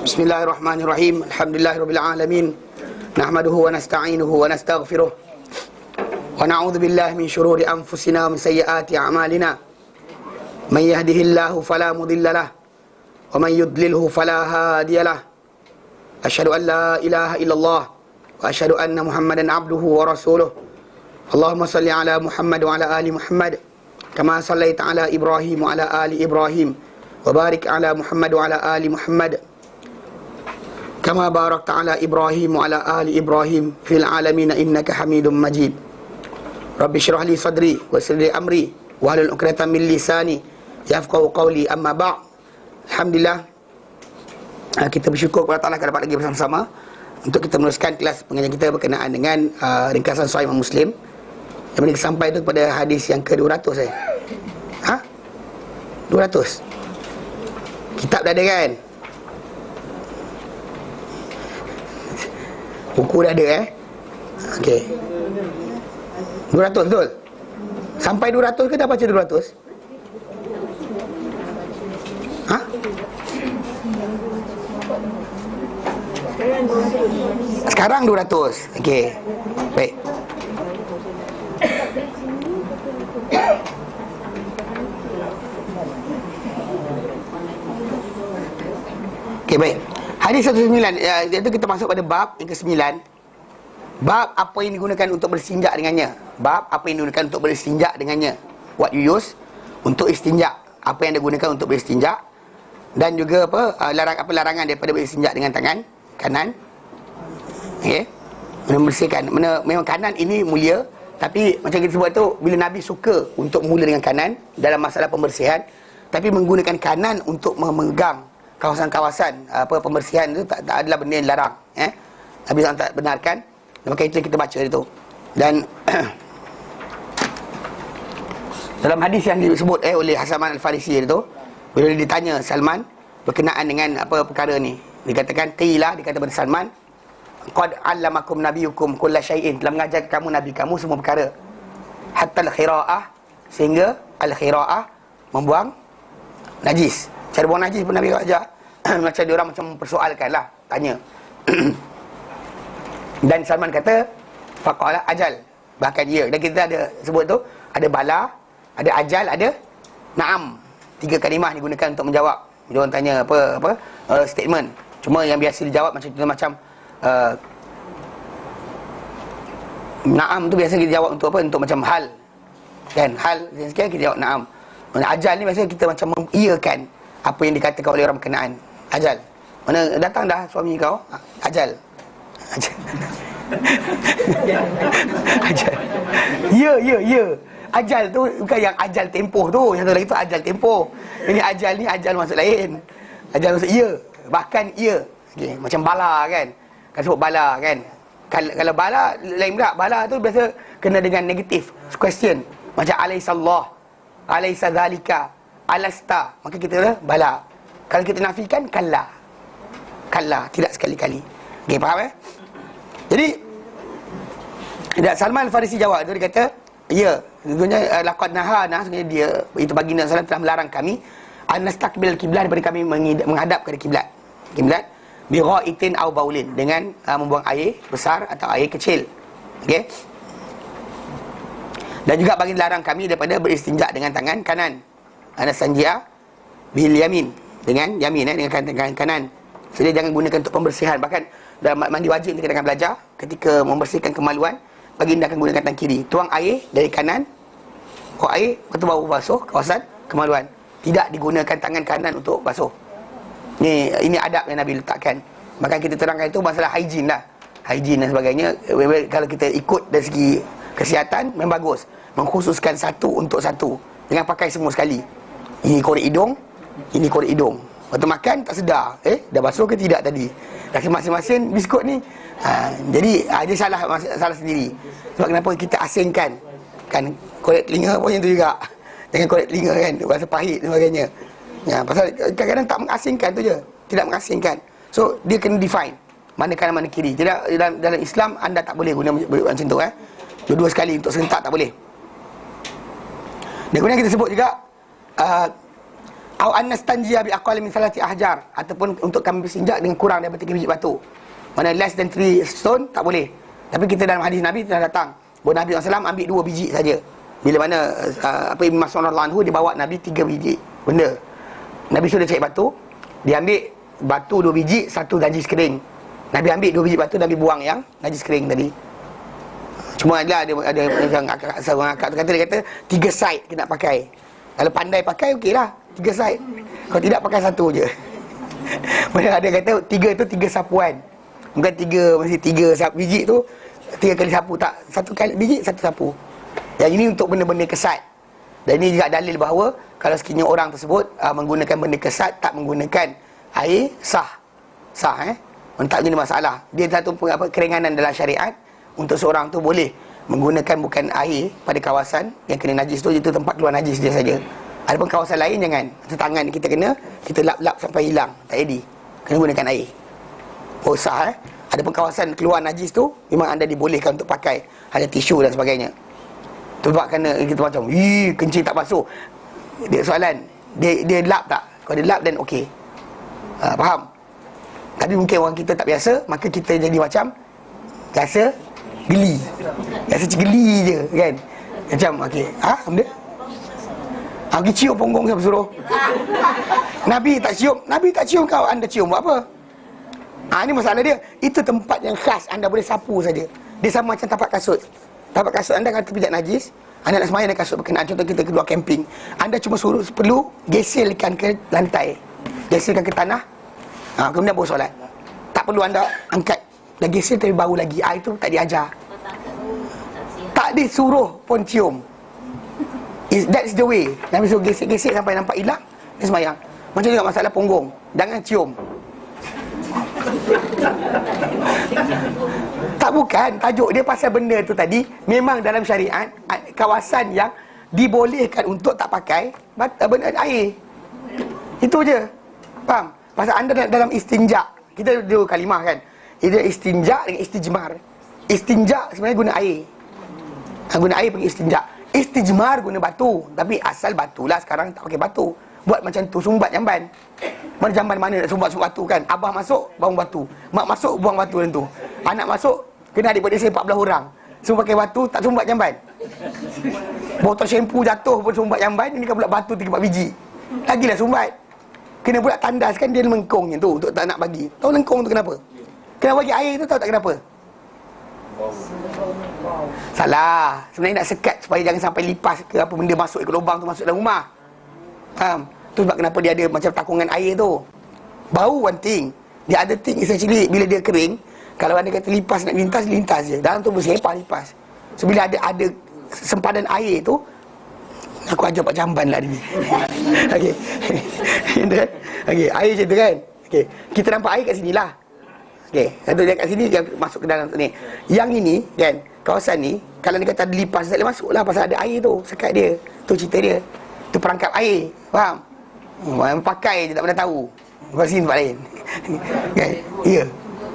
Bismillahirrahmanirrahim. Alhamdulillahirabbil alamin. Nahmaduhu wa nasta'inuhu wa nastaghfiruh. Wa na'udzu billahi min shururi anfusina wa min sayyiati a'malina. Man yahdihillahu fala mudilla lahu wa man yudlilhu fala hadiya lahu. Asyhadu an la ilaha illallah wa asyhadu anna Muhammadan 'abduhu wa rasuluh. Allahumma shalli ala Muhammad wa ala ali Muhammad kama shallaita ala Ibrahim wa ala ali Ibrahim wa barik ala Muhammad wa ala ali Muhammad kama barakta ala Ibrahim wa ala ali Ibrahim fil alamin innaka Hamidum Majid. Rabbi shrah li sadri wa yassir li amri wa hlul 'uqdatam min lisani yafqahu qawli. Amma ba'd. Alhamdulillah, kita bersyukur kepada Allah kerana dapat lagi bersama-sama untuk kita meneruskan kelas pengajian kita berkenaan dengan ringkasan Sahih Imam Muslim. Yang mana sampai tu pada hadis yang ke-200 200. Kitab dah ada kan? Buku dah ada Okey. 200 betul? Sampai 200 ke dah baca 200? Sekarang 200. Okey. Baik. Okey, baik. Hadis 109, iaitu kita masuk pada bab yang ke-9. Bab apa yang digunakan untuk beristinja dengannya. Bab apa yang digunakan untuk beristinja dengannya. What you use untuk istinja. Apa yang digunakan untuk beristinja. Dan juga larangan daripada beristinja dengan tangan kanan. Okey. Membersihkan. Memang kanan ini mulia, tapi macam kita sebut tu, bila Nabi suka untuk mula dengan kanan dalam masalah pembersihan, tapi menggunakan kanan untuk memegang kawasan-kawasan pembersihan itu tak adalah benda yang dilarang. Nabi SAW tak benarkan. Maka itu yang kita baca itu. Dan dalam hadis yang disebut oleh Salman Al-Farisi itu, bila ditanya Salman berkenaan dengan apa perkara ni, dikatakan qila, dikata kepada Salman, qad 'allamakum nabiyukum kulla syai'in, telah mengajar kamu nabi kamu semua perkara, hatta al-khira'ah, sehingga al-khira'ah membuang najis. Cara buang najis pun Nabi ajar. Macam dia orang macam mempersoalkan lah, tanya. Dan Salman kata faqala ajal, bahkan ya. Dan kita ada sebut tu, ada bala, ada ajal, ada na'am. 3 kalimah digunakan untuk menjawab. Dia orang tanya statement. Cuma yang biasa dijawab macam na'am tu biasa kita jawab untuk apa? Untuk macam hal. Kan? Hal sekian kita jawab na'am. Ajal ni biasa kita macam mengiyakan apa yang dikatakan oleh orang berkenaan. Ajal. Mana datang dah suami kau? Ajal. Ajal. Ajal. Ya. Ajal tu bukan yang ajal tempoh tu. Yang tu lagi tu ajal tempoh. Ini ajal ni ajal maksud lain. Ajal maksud ya. Bahkan ya. Okay. Macam bala kan. Kan sebut bala kan. Kalau bala lain pula. Bala tu biasa kena dengan negatif. Question. Macam alaihissallah, alaisa zalika, alasta. Maka kita kata bala. Kalau kita nafikan kalla. Kalla, tidak sekali-kali. Okey, faham Jadi Salman Al-Farisi jawab tu, dia kata, ya, sesungguhnya laqad nahana, sesungguhnya dia, itu baginda sallallahu telah melarang kami an nastaqbil kiblat, daripada kami menghadap kepada kiblat. Kiblat bi ghaitin aw baulin, dengan membuang air besar atau air kecil. Okey. Dan juga baginda larang kami daripada beristinja dengan tangan kanan. Anasanjia bil yamin, dengan yamin dengan tangan kanan. Jadi jangan gunakan untuk pembersihan. Bahkan dalam mandi wajib kita akan belajar, ketika membersihkan kemaluan, baginda akan gunakan tangan kiri. Tuang air dari kanan, air, lepas tu baru basuh kawasan kemaluan. Tidak digunakan tangan kanan untuk basuh. Ini adab yang Nabi letakkan. Maka kita terangkan itu masalah hygiene lah. Hygiene dan sebagainya. Kalau kita ikut dari segi kesihatan, memang bagus. Mengkhususkan satu untuk satu. Jangan pakai semua sekali. Ini korek hidung, ini korek hidung. Waktu makan tak sedar, dah basuh ke tidak tadi. Kasi masing-masing biskut ni. Jadi dia salah sendiri. Sebab kenapa kita asingkan kan, korek telinga pun yang tu juga. Jangan korek telinga kan, rasa pahit dan sebagainya. Pasal kadang-kadang tak mengasingkan tu je. Tidak mengasingkan. So dia kena define mana kanan mana kiri. Jadi dalam Islam anda tak boleh guna macam tu dua-dua sekali untuk serentak tak boleh. Dan kemudian kita sebut juga Au anastanjiya bi aqall min 3 ahjar, ataupun untuk kami berstinja dengan kurang daripada 3 biji batu. Mana less than 3 stone tak boleh. Tapi kita dalam hadis Nabi telah datang bahawa Nabi SAW ambil 2 biji saja. Bila mana Ibn Mas'ud radhiyallahu anhu, dia bawa Nabi 3 biji benda. Nabi sudah cari batu, dia ambil batu 2 biji, 1 najis kering. Nabi ambil 2 biji batu, Nabi buang yang najis kering tadi. Cuma ada yang seorang akak tu kata, dia kata 3 side kita nak pakai. Kalau pandai pakai okeylah, 3 side. Kalau tidak pakai 1 je. Mana ada kata 3 tu 3 sapuan. Bukan 3 mesti 3 biji tu 3 kali sapu, tak, 1 kali biji 1 sapu. Yang ini untuk benda-benda kesat. Dan ini juga dalil bahawa kalau sekiranya orang tersebut menggunakan benda kesat, tak menggunakan air, sah. Tak ada masalah. Dia satu keringanan dalam syariat. Untuk seorang tu boleh menggunakan bukan air pada kawasan yang kena najis tu, itu tempat keluar najis dia saja. Adapun kawasan lain jangan. Tangan kita lap-lap sampai hilang, tak jadi. Kena gunakan air. Oh sah. Adapun kawasan keluar najis tu memang anda dibolehkan untuk pakai, ada tisu dan sebagainya. Sebab kerana kita macam kencing tak basuh. Dia soalan, dia lap tak? Kalau dia lap dan okey. Faham? Tapi mungkin orang kita tak biasa, maka kita jadi macam rasa geli. Rasa geli je kan. Macam okey. Benda? Pergi cium punggung siapa suruh? Nabi tak cium kau, anda cium buat apa? Ini masalah dia. Itu tempat yang khas, anda boleh sapu saja. Dia sama macam tapak kasut. Tapak kasut anda kalau terpijak najis, anda nak semayang dengan kasut berkenaan. Contoh kita keluar camping, anda cuma perlu gesilkan ke lantai, gesilkan ke tanah, kemudian baru solat. Tak perlu anda angkat dah gesil tapi bau lagi. Itu tak diajar. Tak disuruh pun cium. That's the way. Nabi suruh gesek-gesek sampai nampak hilang, dia semayang. Macam juga masalah punggung, jangan cium. Tak, bukan tajuk dia pasal benda tu tadi. Memang dalam syariat kawasan yang dibolehkan untuk tak pakai benda air. Itu je. Faham? Pasal anda dalam istinja, kita dua kalimah kan. Itu istinja dengan istijmar. Istinja sebenarnya guna air. Guna air pergi istinja. Istijmar guna batu. Tapi asal batulah, sekarang tak pakai batu. Buat macam tu, sumbat jamban. Mana jamban mana nak sumbat batu kan? Abah masuk, buang batu. Mak masuk, buang batu dalam tu. Anak masuk, kena adik-adik saya 14 orang. Semua pakai batu, tak sumbat jamban. Botol shampoo jatuh pun sumbat jamban. Ini kan pula batu 3-4 biji. Lagilah sumbat. Kena pula tandaskan dia lengkungnya tu, untuk tak nak bagi. Tahu lengkung tu kenapa? Kena bagi air tu, tahu tak kenapa? Salah. Sebenarnya nak sekat supaya jangan sampai lipas ke apa benda masuk ke lubang tu, masuk dalam rumah. Faham? Tu sebab kenapa dia ada macam takungan air tu. Bau one thing. Dia ada thing is actually bila dia kering, kalau anda kata lipas nak lintas je. Dalam tu bersih lipas. So bila ada sempadan air tu, aku ajar buat jamban lah ni. Okey. Okey, air macam tu kan. Okey, kita nampak air kat sini lah. Okey, satu dia kat sini dia masuk ke dalam ni. Yang ini kan, kawasan ni kalau dia kata ada lipas tak boleh masuk lah pasal ada air tu, sekat dia. Tu cerita dia. Tu perangkap air. Faham? Yang pakai je tak pernah tahu. Lepas sini tempat lain. Kan? Ya.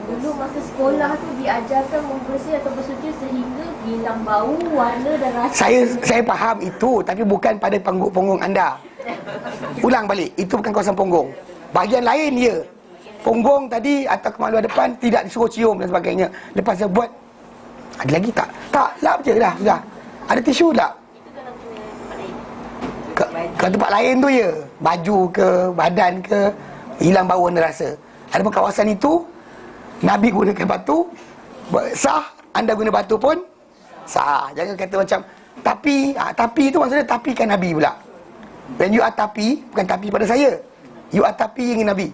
Dulu masa sekolah tu diajarkan membersih atau bersuci sehingga hilang bau, warna dan rasa. Saya faham itu, tapi bukan pada punggung anda. Ulang balik, itu bukan kawasan punggung. Bahagian lain ya. Punggung tadi atau kemaluan depan tidak disuruh cium dan sebagainya. Lepas dia buat, ada lagi tak? Tak, lap je dah, sudah. Ada tisu tak? Ke tempat lain tu ya. Baju ke, badan ke, hilang bau dan rasa. Adapun kawasan itu, Nabi gunakan batu, sah. Anda guna batu pun sah. Jangan kata macam tapi. Tapi itu maksudnya tapikan Nabi pula. When you are tapi, bukan tapi pada saya. You are tapi ingin Nabi.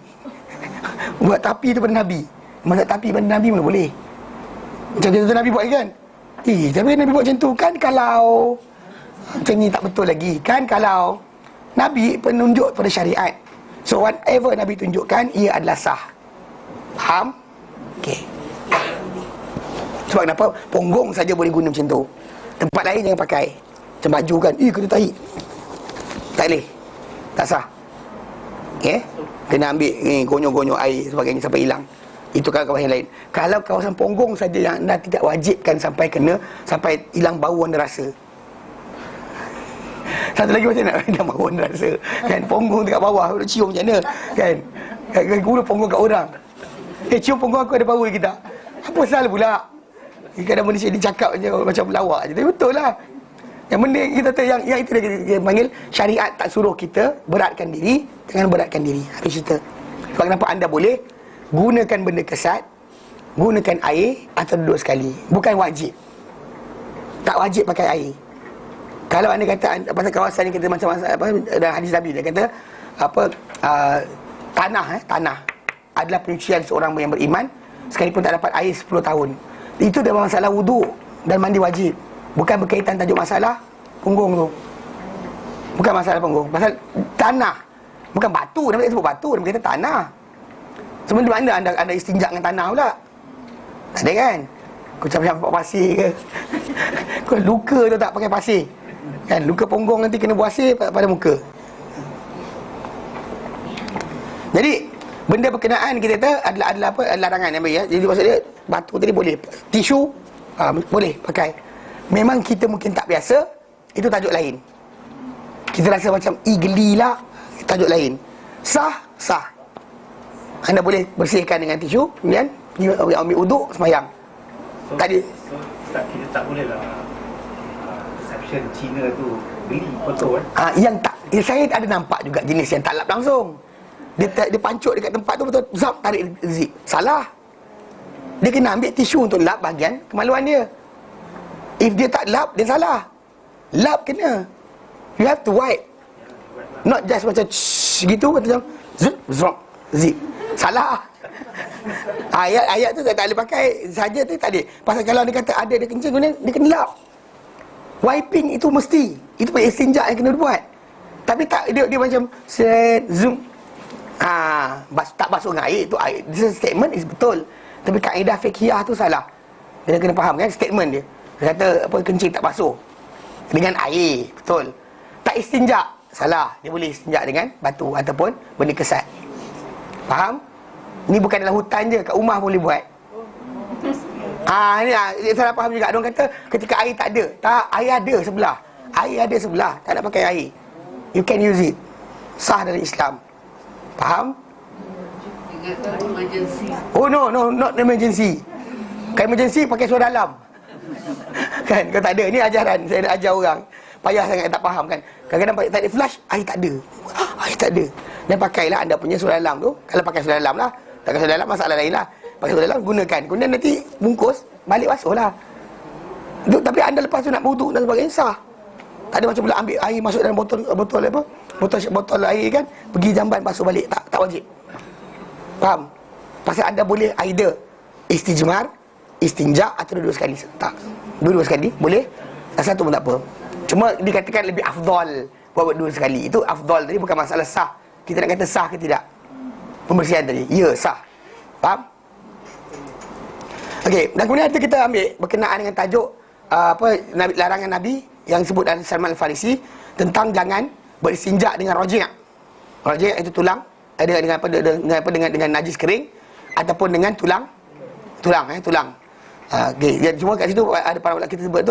Buat tapi itu pada Nabi. Masa tapi pada Nabi mana boleh. Macam tu Nabi buat kan. Tapi Nabi buat macam tu kan. Kalau macam ni tak betul lagi. Kan kalau Nabi penunjuk pada syariat. So whatever Nabi tunjukkan, ia adalah sah. Faham? Okey. Sebab kenapa? Punggung saja boleh guna macam tu. Tempat lain jangan pakai. Macam baju kan, kena tahi. Tak boleh. Tak sah. Okey? Kena ambil gonyok-gonyok air sebagainya sampai hilang. Itu kalau kawasan lain. Kalau kawasan punggung saja yang anda tidak wajibkan sampai hilang bau dan rasa. Satu lagi macam mana? Dah bangun rasa kan, punggung dekat bawah, nak cium macam mana kan? Gula punggung kat orang. Cium punggung aku ada power ke tak? Apa salah pula? Kadang manusia dia cakap macam lawak je. Tapi betul lah. Yang benda kita tahu, yang itu dia panggil syariat tak suruh kita beratkan diri, jangan beratkan diri. Habis cerita. Sebab kenapa anda boleh gunakan benda kesat, gunakan air atau duduk sekali. Bukan wajib. Tak wajib pakai air. Kalau anda kata pasal kawasan ni, kita macam apa dalam hadis Nabi dia kata apa tanah adalah penyucian seorang yang beriman sekalipun tak dapat air 10 tahun. Itu dah masalah wuduk dan mandi wajib. Bukan berkaitan tajuk masalah punggung tu. Bukan masalah punggung, pasal tanah. Bukan batu, dia tak sebut batu, dia kata tanah. Sebenarnya anda istinja dengan tanah pula. Tak ada kan? Kau campak pasir ke? Kau luka tu tak pakai pasir kan? Luka punggung nanti kena pasir pada muka. Jadi benda berkenaan kita kata adalah apa? Larangan yang ya. Jadi maksud dia batu tadi boleh, tisu boleh pakai. Memang kita mungkin tak biasa, itu tajuk lain. Kita rasa macam gelilah, tajuk lain. Sah. Anda boleh bersihkan dengan tisu, kemudian ambil uduk, sembahyang. Tadi kita tak boleh lah reception Cina tu beli foto yang tak, saya ada nampak juga jenis yang tak lap langsung. Dia pancuk dekat tempat tu, betul zap, tarik zip. Salah. Dia kena ambil tisu untuk lap bahagian kemaluan dia. If dia tak lap, dia salah. Lap kena. You have to wipe. Not just macam gitu, macam zip. Salah. Ayat tu tak boleh pakai saja tu, tak boleh. Pasal kalau dia kata ada dia kencing, dia kena lap. Wiping itu mesti. Itu pakai istinja yang kena buat. Tapi tak, dia macam set zoom. Tak basuh dengan air tu, this statement is betul. Tapi kaedah fiqhiyah tu salah. Dia kena faham kan statement dia. Dia kata apa, kencing tak basuh dengan air, betul. Tak istinja, salah. Dia boleh istinja dengan batu ataupun benda kesat. Faham? Ni bukan dalam hutan je, kat rumah boleh buat. Ni salah faham juga. Orang kata ketika air tak ada. Tak, air ada sebelah. Air ada sebelah, tak nak pakai air. You can use it. Sah dari Islam. Faham? Emergency. Oh no, not emergency. Kan emergency pakai suara dalam. Kan, kau tak ada. Ni ajaran, saya nak ajar orang. Payah sangat tak faham kan. Kadang-kadang tak ada flash, air tak ada. Air tak ada. Dan pakailah anda punya suara dalam tu. Kalau pakai suara dalam lah. Tak pakai suara dalam, masalah lain lah. Pakai suara dalam, gunakan. Kemudian nanti bungkus, balik basuh lah. Tapi anda lepas tu nak berwuduk dan sebagainya, sah. Tak ada macam pula ambil air masuk dalam botol apa? Botol air kan, pergi jamban basuh balik. Tak wajib. Faham? Pasal anda boleh either istijmar, istinja atau dua sekali. Tak. Dua sekali boleh. Satu pun tak apa. Cuma dikatakan lebih afdal buat dua sekali. Itu afdal tadi bukan masalah sah. Kita nak kata sah ke tidak pembersihan tadi. Ya, sah. Faham? Okey, dan kemudian kita ambil berkenaan dengan tajuk larangan Nabi yang disebut oleh Salman Al-Farisi tentang jangan beristinja dengan rajia'. Rajia' itu tulang, dengan najis kering ataupun dengan tulang. Okey, cuma kat situ ada para ulama kita sebut tu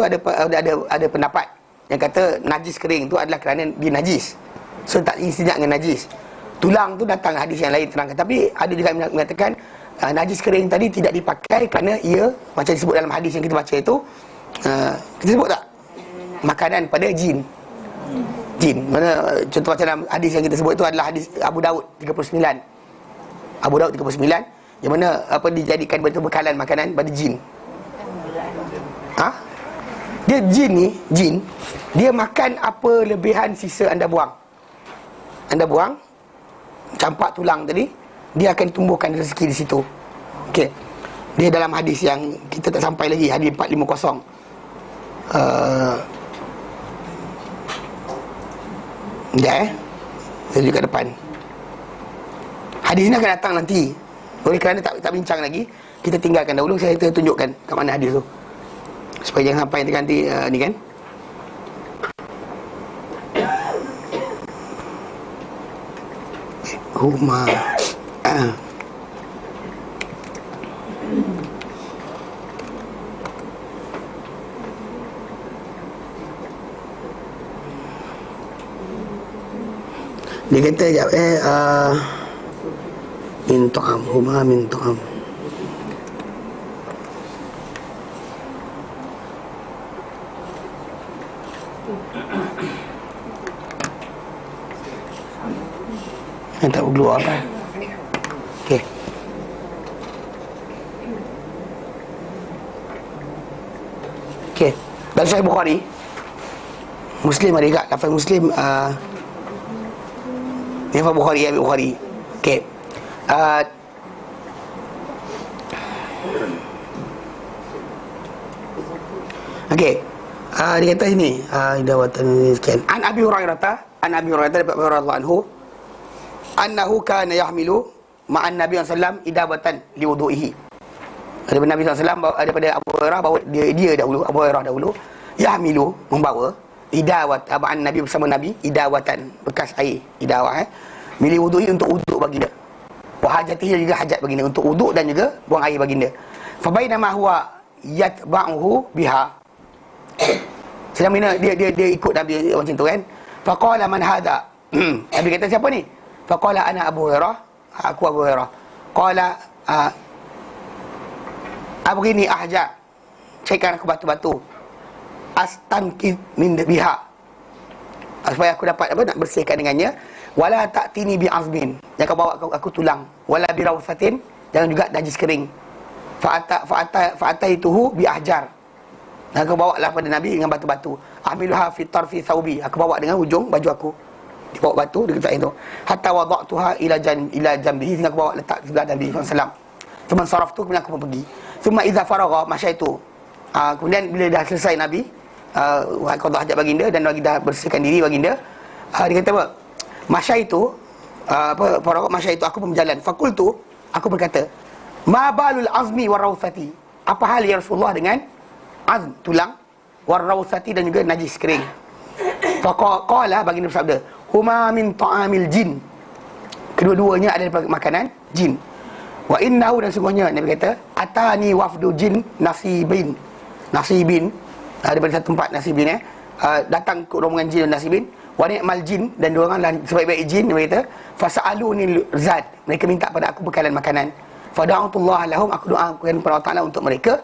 ada pendapat yang kata najis kering tu adalah kerana dia najis. So tak istinja dengan najis. Tulang tu datang hadis yang lain terangkan. Tapi ada juga yang mengatakan najis kering tadi tidak dipakai kerana ia macam disebut dalam hadis yang kita baca itu, kita sebut tak? Makanan pada jin. Mana contoh macam dalam hadis yang kita sebut itu adalah hadis Abu Daud 39. Abu Daud 39 yang mana dijadikan bentuk bekalan makanan pada jin. Dia jin, dia makan apa lebihan sisa anda buang. Anda buang campak tulang tadi, dia akan tumbuhkan rezeki di situ. Okey. Dia dalam hadis yang kita tak sampai lagi, hadis 450. Saya juga depan. Hadis ini akan datang nanti. Oleh kerana tak bincang lagi, kita tinggalkan dahulu. Saya tunjukkan kat mana hadis tu, supaya jangan sampai nanti ni kan. Rumah Dia kata sekejap min ta'am, huma min ta'am. Yang tak keluar apa. Okey. Okey. Dan Sahih Bukhari, Muslim ada juga lafaz Muslim, lafaz Bukhari, Abi Bukhari. Okey. Okey. Dia kata sini, idawatan sekian. An Abi Hurairah, dapat Abi Hurairah radhiyallahu anhu, annahu kana yahmilu ma'an Nabi sallallahu alaihi wasallam idabatan liwudu'ihi. Daripada Nabi SAW, daripada Abu Hurairah, bahawa dia dahulu, Abu Hurairah dahulu, yahmilu, membawa, idawat, aba'an Nabi bersama Nabi, idawatan, bekas air, idawah, mili wudu'i untuk wuduk baginda. Wahajatihi, juga hajat baginda, untuk wuduk dan juga buang air baginda. Fabainama huwa yatba'uhu biha. Sedang mana dia ikut Nabi macam tu kan. Faqala man hadha. Nabi kata, siapa ni? Faqala ana Abu Hurairah, aku Abu Hurairah. Qala abghini ahja, caikan aku batu-batu, astankid min biha, supaya aku dapat nak bersihkan dengannya. Wala ta'tini bi azmin, jangan bawa aku tulang. Wala bi rawsatin, jangan juga najis kering. Fa'ataituhu bi ahjar, aku bawa lah pada Nabi dengan batu-batu. Amiluha fi tarfi thawbi, aku bawa dengan ujung baju aku, dibawa batu dekat itu. Hatta wada'tuha ila jambihi, sehingga aku bawa letak sebelah Nabi SAW. Cuma saraf tu, kemudian aku pun pergi. Cuma idza faragha masyaitu, kemudian bila dah selesai Nabi qada hajat baginda dan lagi dah bersihkan diri baginda, dia kata apa? Masyaitu, faragha masyaitu, aku pun berjalan. Fakultu, aku berkata, ma balul azmi warawsati, apa hal ya Rasulullah dengan azm, tulang, warawsati, dan juga najis kering. Faqala, baginda bersabda, huma min ta'amil jin, kedua-duanya ada daripada makanan jin. Wa innahu, dan sungguhnya Nabi kata, atani wafdu jin nasibin, daripada satu tempat nasibin, datang ke rombongan jin dan nasibin. Wa ni'mal jin, dan dua orang lah sebaik-baik jin. Nabi kata, fasa'aluni zad, mereka minta pada aku bekalan makanan. Fada'utullah lahum, aku doakan kepada Allah Ta'ala untuk mereka,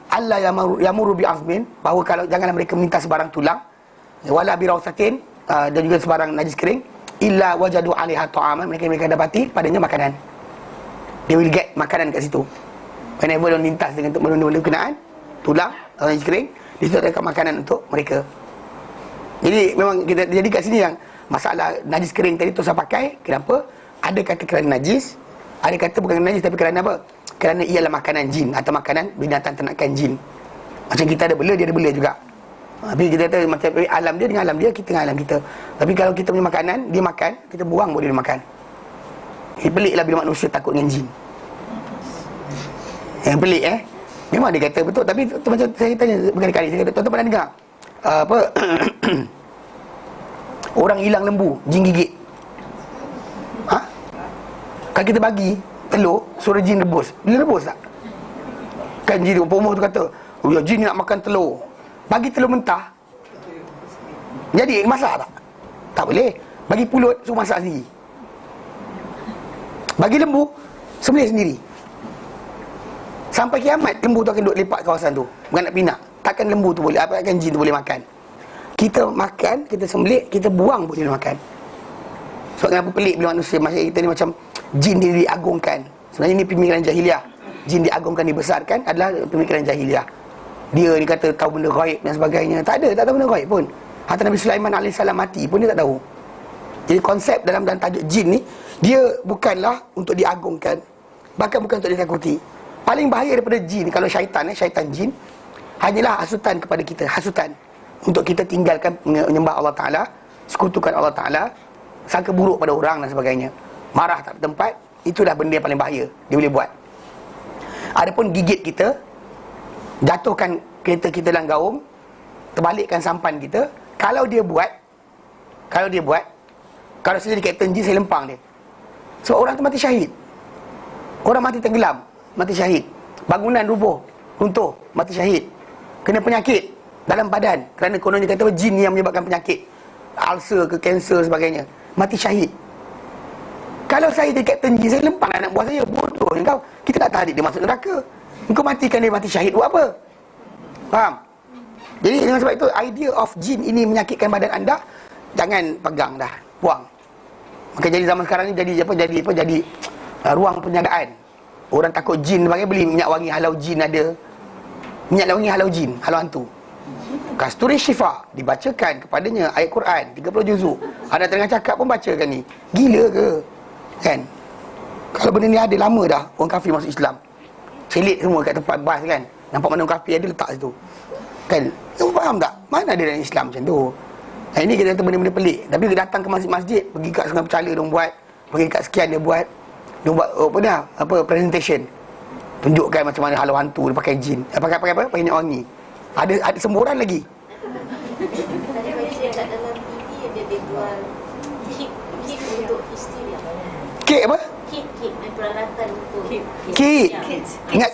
Allah yamuru bi'azmin, bahawa kalau janganlah mereka minta sebarang tulang, wala birawsatin, dan juga sebarang najis kering, illa wajadu 'alaiha ta'aman, mereka dapati padanya makanan. They will get makanan kat situ. Whenever dia lintas dengan benda-benda berkenaan tulang, najis kering, di situ ada makanan untuk mereka. Jadi memang kita jadi kat sini yang masalah najis kering tadi tu saya pakai, kenapa? Ada kata kerana najis, ada kata bukan kerana najis, tapi kerana apa? Kerana ialah makanan jin atau makanan binatang ternakan jin. Macam kita ada bela, dia ada bela juga. Tapi kita kata macam alam dia dengan alam dia, kita dengan alam kita. Tapi kalau kita punya makanan, dia makan, kita buang boleh dia makan. Peliklah bila manusia takut dengan jin. Yang pelik memang dia kata betul. Tapi tu macam saya tanya berkali-kali, saya kata, tuan-tuan pernah dengar apa orang hilang lembu, jin gigit? Kalau kita bagi telur, suruh jin rebus, boleh rebus tak? Kan jin pemuh tu kata, oh ya, jin nak makan telur, bagi telur mentah jadi masak tak? Tak boleh. Bagi pulut, suruh masak sendiri. Bagi lembu, sembelih sendiri. Sampai kiamat, lembu tu akan duduk lepak kawasan tu, bukan nak pinak. Takkan lembu tu boleh, takkan jin tu boleh makan. Kita makan, kita sembelih, kita buang boleh makan. Sebab kenapa pelik bila manusia, masyarakat kita ni macam jin dia diagungkan. Sebenarnya ni pemikiran jahiliah. Jin diagungkan, dibesarkan adalah pemikiran jahiliah. Dia ni kata tahu benda ghaib dan sebagainya. Tak tahu benda ghaib pun. Hatta Nabi Sulaiman AS mati pun dia tak tahu. Jadi konsep dalam tajuk jin ni, dia bukanlah untuk diagungkan, bahkan bukan untuk ditakuti. Paling bahaya daripada jin, kalau syaitan jin, hanyalah hasutan kepada kita, hasutan untuk kita tinggalkan menyembah Allah Ta'ala, sekutukan Allah Ta'ala, sangka buruk pada orang dan sebagainya, marah tak bertempat. Itulah benda yang paling bahaya dia boleh buat. Adapun gigit kita, jatuhkan kereta kita dalam gaung, terbalikkan sampan kita, kalau dia buat, kalau saya jadi kapten jin, saya lempang dia. Sebab orang tu mati syahid. Orang mati tenggelam, mati syahid. Bangunan rubuh, runtuh, mati syahid. Kena penyakit dalam badan, kerana kononnya kata jin yang menyebabkan penyakit, ulcer ke kanser sebagainya. mati syahid. Kalau saya jadi kapten jin, saya lempar anak buah saya. Bodoh kau. Kita tak tarik dia masuk neraka. Engkau matikan dia mati syahid buat apa? Faham? Jadi dengan sebab itu, idea of jin ini menyakitkan badan anda, jangan pegang dah, buang. Maka jadi zaman sekarang ni jadi ruang penjagaan. Orang takut jin, makanya beli minyak wangi halau jin ada. Minyak wangi halau jin, halau hantu. Kasturi Syifa dibacakan kepadanya ayat Quran 30 juzuk. Ada tengah cakap pun bacakan ni. Gila ke? Kan? Kalau benda ni ada lama dah orang kafir masuk Islam. Selit semua kat tempat bas kan. Nampak mana orang kafir ada letak situ. Kan? Kamu faham tak? Mana ada dalam Islam macam tu? Nah, ini kita kata benda-benda pelik. Tapi dia datang ke masjid-masjid, pergi kat Sungai Pecala dia buat, pergi kat sekian dia buat presentation. Tunjukkan macam mana halau hantu dia pakai jin. Pakai apa? Pakai minyak wangi. Ada semburan lagi. Tadi baca kat dalam TV dia jual kit untuk histeria. Kek apa? Kit peralatan untuk Kek. Ingat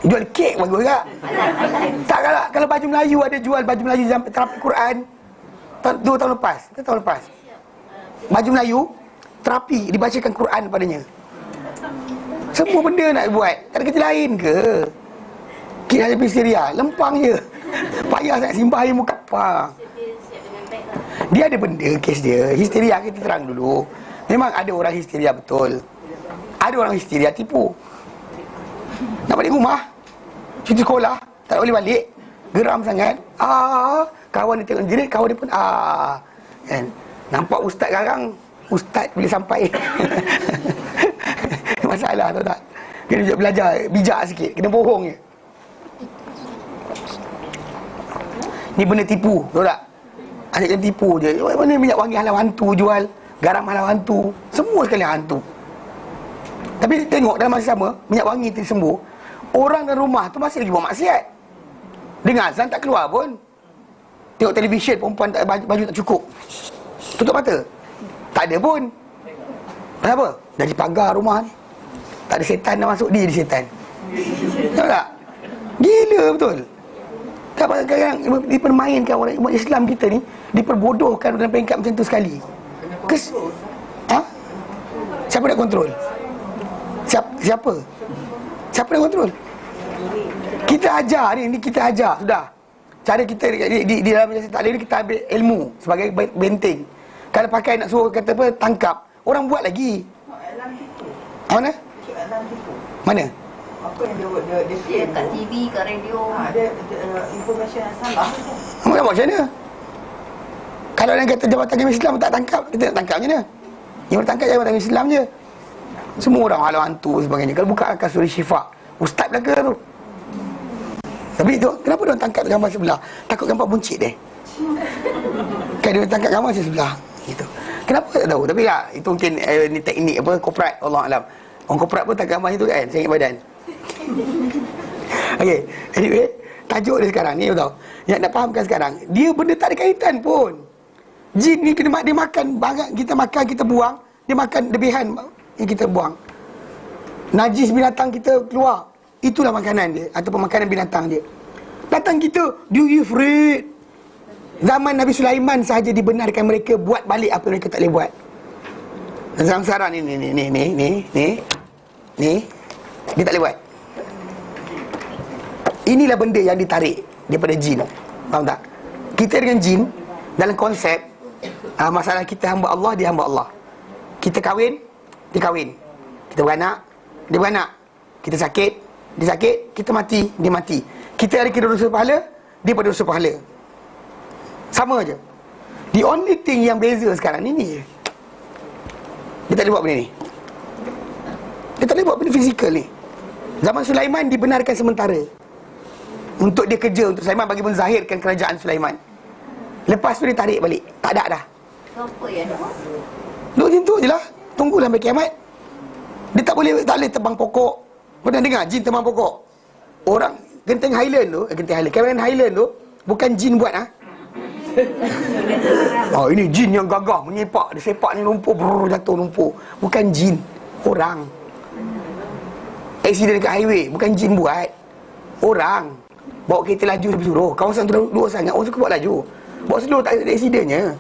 jual kek bagus juga. Tak, kalau baju Melayu ada jual baju Melayu terapi Quran. 2 tahun lepas. Baju Melayu terapi dibacakan Quran padanya. Semua benda nak buat. Tak ada kerja lain ke? Kek hanya histeria, lempang je. Payah sangat simbah air muka. Dia ada benda kes dia. Histeria kita terang dulu. Memang ada orang histeria betul. Ada orang histeria tipu. Nak balik rumah, cuti sekolah, tak boleh balik, geram sangat. Kawan dia tengok jerit, kawan dia pun kan. Nampak ustaz garang, ustaz bila sampai. Masalah tahu tak? Kena belajar bijak sikit, kena bohong je. Ni benda tipu, tahu tak? Asyik kena tipu je. Mana minyak wangi halau hantu jual, garam halau hantu, semua sekali hantu. Tapi tengok dalam masa sama, minyak wangi tu sembuh, orang dalam rumah tu masih lagi buat maksiat. Dengar azan tak keluar pun. Tengok televisyen, perempuan tak, baju tak cukup, tutup mata. Tak ada pun. Kenapa? Dari pagar rumah ni tak ada setan dah masuk, dia setan. Tahu tak? Gila betul. Kadang-kadang dipermainkan orang umat Islam kita ni, diperbodohkan dalam peringkat macam tu sekali. Siapa nak kontrol? Siapa nak kontrol? Kita ajar ni kita ajar sudah. Cara kita di dalam majlis taklim ni, kita ambil ilmu sebagai benteng. Kalau pakai nak suruh kata apa tangkap, orang buat lagi. Mana? Mana? Apa yang dia kat TV, kat radio. Ada informasi yang salah. Macam mana? Kalau orang kata Jabatan Agama Islam tak tangkap, kita nak tangkap macam mana? Yang bertangkap Jabatan Agama Islam je. Semua orang halau hantu sebagainya. Kalau buka Kasturi Syifa, ustaz belaka tu. Tapi tu, kenapa dia tangkap gambar sebelah? Takut gambar buncit dia. Kan dia tangkap gambar sebelah gitu. Kenapa tak tahu? Tapi ya, itu mungkin ni teknik apa korporat, Allah alam. Orang korporat pun tangkap gambar itu kan, saya ingat badan. Okey, anyway, tajuk dia sekarang ni tahu. Yang nak fahamkan sekarang, dia benda tak ada kaitan pun. Jin ni dia makan banyak, kita makan, kita buang, dia makan lebihan yang kita buang. Najis binatang kita keluar, itulah makanan dia ataupun makanan binatang dia. Datang kita, duty free. Zaman Nabi Sulaiman sahaja dibenarkan mereka buat balik apa mereka tak boleh buat. Dan sekarang ni dia tak boleh buat. Inilah benda yang ditarik daripada jin. Faham tak? Kita dengan jin dalam konsep masalah kita hamba Allah, dia hamba Allah. Kita kahwin, dia kahwin. Kita beranak, dia beranak. Kita sakit, dia sakit. Kita mati, dia mati. Kita ada kira dosa pahala, dia pada dosa pahala. Sama je. The only thing yang beza sekarang ni je. Dia tak boleh buat benda ni. Dia tak boleh buat benda fizikal ni. Zaman Sulaiman dibenarkan sementara untuk dia kerja untuk Sulaiman bagi menzahirkan kerajaan Sulaiman. Lepas tu dia tarik balik. Tak ada dah. Apa ya? Duk macam tu je lah. Tunggulah sampai kiamat. Dia tak boleh tebang pokok. Pernah dengar jin tebang pokok? Orang Genting Highland tu, Cameron Highland tu bukan jin buat ini jin yang gagah menyepak, dia sepak ni lumpur, jatuh lumpur. Bukan jin, orang. Aksiden dekat highway, bukan jin buat. Orang bawa kereta laju suruh. Kawasan tu luas sangat, orang suka bawa laju. Bawa slow tak ada aksidennya.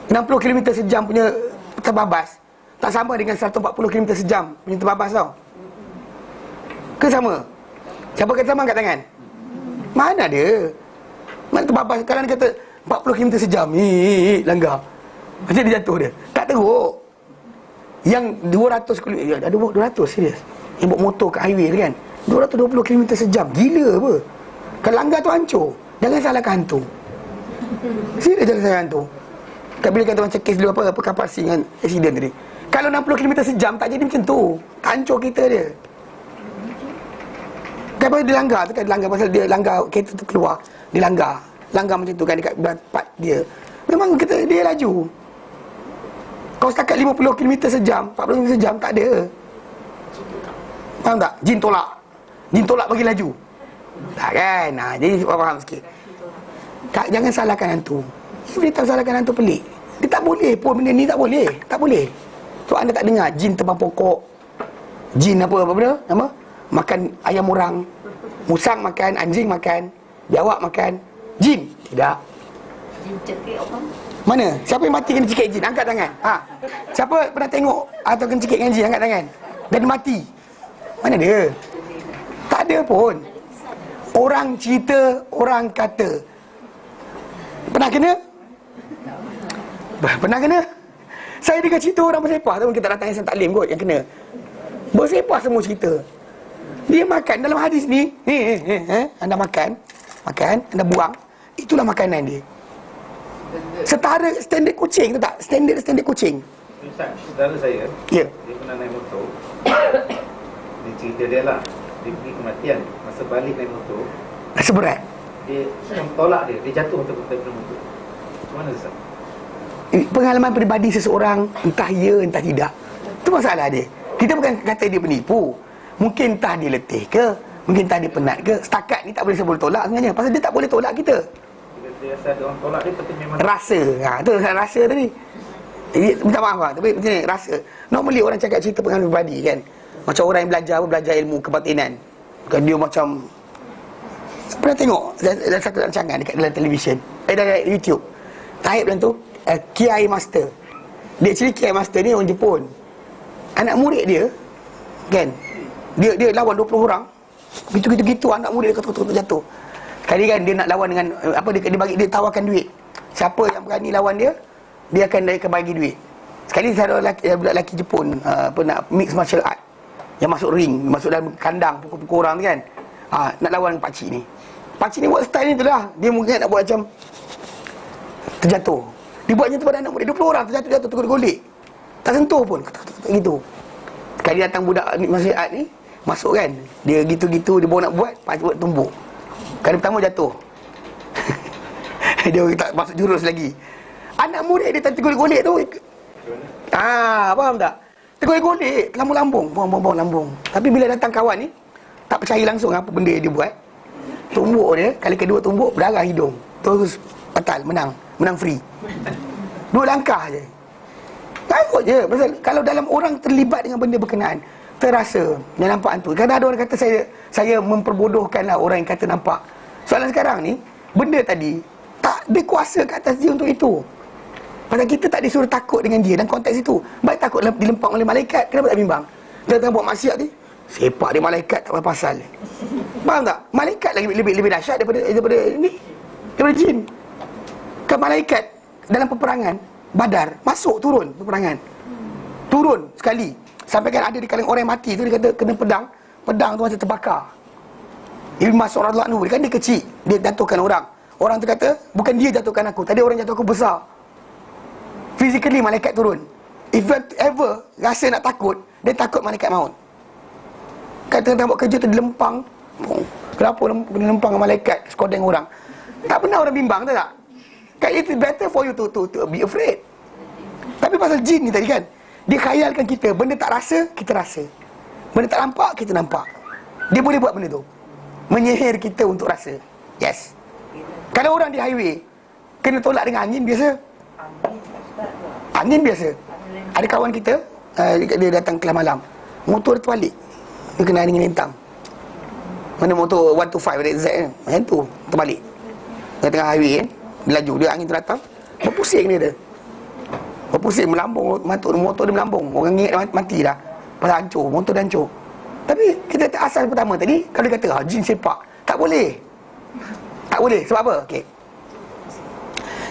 60 km sejam punya terbabas tak sama dengan 140 km sejam punya terbabas tau. Ke sama? Siapa kata sama angkat tangan? Mana ada? Mana terbabas? Kalau dia kata 40 km sejam, langgar. Macam dia jatuh dia. Tak teruk. Yang 200 km, ya, ada 200 serius. Yang buat motor kat highway tu kan, 220 km sejam. Gila apa? Kalau langgar tu hancur. Jangan salahkan hantu. Serius jangan salahkan hantu. Tak bila kata macam kes dulu apa kapal sing kan accident tadi. Kalau 60 km sejam tak jadi macam tu. Hancur kereta dia. Kenapa dia langgar tu kan, dia langgar pasal dia langgar kereta tu keluar. Dia langgar macam tu kan dekat part dia. Memang kita dia laju. Kau setakat 50 km sejam, 40 km sejam tak ada. Faham tak? Jin tolak bagi laju. Tak kan? Jadi faham sikit. Tak, jangan salahkan hantu. Dia tak salahkan hantu pelik. Dia tak boleh pun benda ni tak boleh. Tak boleh. So anda tak dengar jin terbang pokok. Jin apa benda? Nama? Makan ayam orang. Musang makan, anjing makan, biawak makan. Jin tidak. Jin cekik orang. Mana? Siapa yang mati kena cikik jin? Angkat tangan. Siapa pernah tengok atau kena cikik dengan jin? Angkat tangan. Dan mati. Mana dia? Tak ada pun. Orang cerita, orang kata. Pernah kena? Pernah kena? Saya dengar cerita orang bersepah tu, kita datang Yayasan Taklim kot yang kena. Bersepah semua cerita. Dia makan dalam hadis ni, anda makan, anda buang, itulah makanan dia. Setara standard kucing tu tak? Standard kucing. Ustaz, saudara saya, Ya. dia pernah naik motor. Dia cerita dia lah, dia pergi kematian. Masa balik naik motor, Rasa berat. dia tolak dia jatuh daripada motor. Macam mana Ustaz? Pengalaman peribadi seseorang, entah ya, entah tidak. Itu masalah dia. Kita bukan kata dia penipu. Mungkin entah dia letih ke, mungkin entah dia penat ke. Setakat ni tak boleh sebut tolak sebenarnya. Pasal dia tak boleh tolak kita. Dia rasa ada orang tolak dia, tapi memang Rasa. Tu rasa tadi. Jadi, minta maaf lah. Tapi macam ni, rasa. Normally orang cakap cerita pengalaman peribadi kan. Macam orang yang belajar ilmu kebatinan. Kan dia macam... Pernah tengok dalam satu rancangan dekat dalam televisyen. Dalam YouTube. Taib dalam tu, Kiai Master. Dia actually Kiai Master ni orang Jepun. Anak murid dia, kan, dia lawan 20 orang. Gitu anak murid dia kata jatuh. Sekali kan dia nak lawan dengan dia tawarkan duit. Siapa yang berani lawan dia, dia akan bagi duit. Sekali ada budak lelaki Jepun nak mix martial art. Yang masuk ring, masuk dalam kandang pukul-pukul orang tu kan. Nak lawan dengan pakcik ni. Pakcik ni buat style ni tu lah. Dia mungkin nak buat macam terjatuh. Dia buat macam tu pada anak murid 20 orang terjatuh tergolek. Tak sentuh pun. Gitu. Sekali datang budak martial art ni, masuk kan. Dia gitu-gitu dia baru nak buat, pakcik buat tumbuk. Kali pertama jatuh. Dia tak masuk jurus lagi. Anak murid dia tak tergolek-golek tu. Faham tak? Tergolek-golek, lambung-lambung, buang lambung. Tapi bila datang kawan ni, tak percaya langsung apa benda yang dia buat. Tumbuk dia, kali kedua tumbuk, berdarah hidung. Terus batal, menang free. 2 langkah je. Takut je. Pasal kalau dalam orang terlibat dengan benda berkenaan, terasa dia nampak hantu. Kadang ada orang kata saya memperbodohkanlah orang yang kata nampak. Soalan sekarang ni, benda tadi tak ada kuasa kat atas dia untuk itu. Pasal kita tak disuruh takut dengan dia dalam konteks itu. Baik takut dilempang oleh malaikat, kenapa tak bimbang? Dia tengah buat maksiat ni, sepak dia malaikat tak apa pasal. Faham tak? Malaikat lagi lebih dahsyat daripada jin. Kan malaikat dalam peperangan Badar masuk turun peperangan. Turun sekali. Sampai kan ada di kalangan orang yang mati tu dia kata kena pedang tu macam terbakar. Ibn Mas'ud radhiyallahu anhu kan dia kecil, dia jatuhkan orang. Orang tu kata bukan dia jatuhkan aku, tadi orang jatuh aku besar. Physically malaikat turun. If you ever rasa nak takut, dia takut malaikat maut. Kata tengah buat kerja tu dilempang. Kenapa kena lempang dengan malaikat sekodeng orang? Tak pernah orang bimbang, tahu tak? Kan it's better for you to be afraid. Tapi pasal jin ni tadi kan, dia khayalkan kita, benda tak rasa, kita rasa. Benda tak nampak, kita nampak. Dia boleh buat benda tu, menyihir kita untuk rasa. Yes. Kalau orang di highway kena tolak dengan angin biasa. Angin biasa. Ada kawan kita, dia datang kelas malam, motor dia terbalik. Dia kena angin lintang. Mana motor 125 Z kan, macam tu, terbalik. Dia tengah highway kan, dia laju, dia angin tu datang, berpusing dia. Berpusing, melambung, motor dia melambung. Orang ingat mati dah. Pasal hancur, motor dah hancur. Tapi kita asal pertama tadi, kalau dia kata jin sepak, tak boleh. Tak boleh, sebab apa? Okey.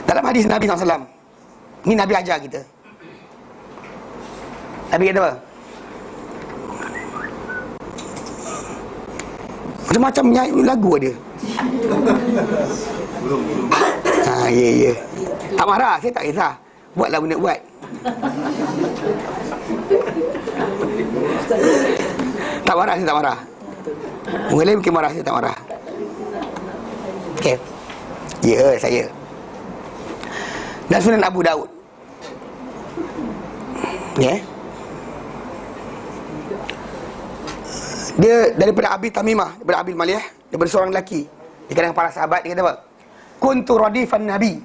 Dalam hadis Nabi SAW, ni Nabi ajar kita. Nabi kata apa? Macam-macam nyanyi lagu dia. Ya. Tak marah, saya tak kisah. Buatlah benda buat. Tak marah, saya tak marah. Orang lain mungkin marah, saya tak marah. Okey. Ya, saya. Dan Sunan Abu Daud. Ya. Dia daripada Abi Tamimah, daripada Abi Malih, daripada seorang lelaki di kalangan para sahabat. Dia kata apa? Kuntu radifan Nabi.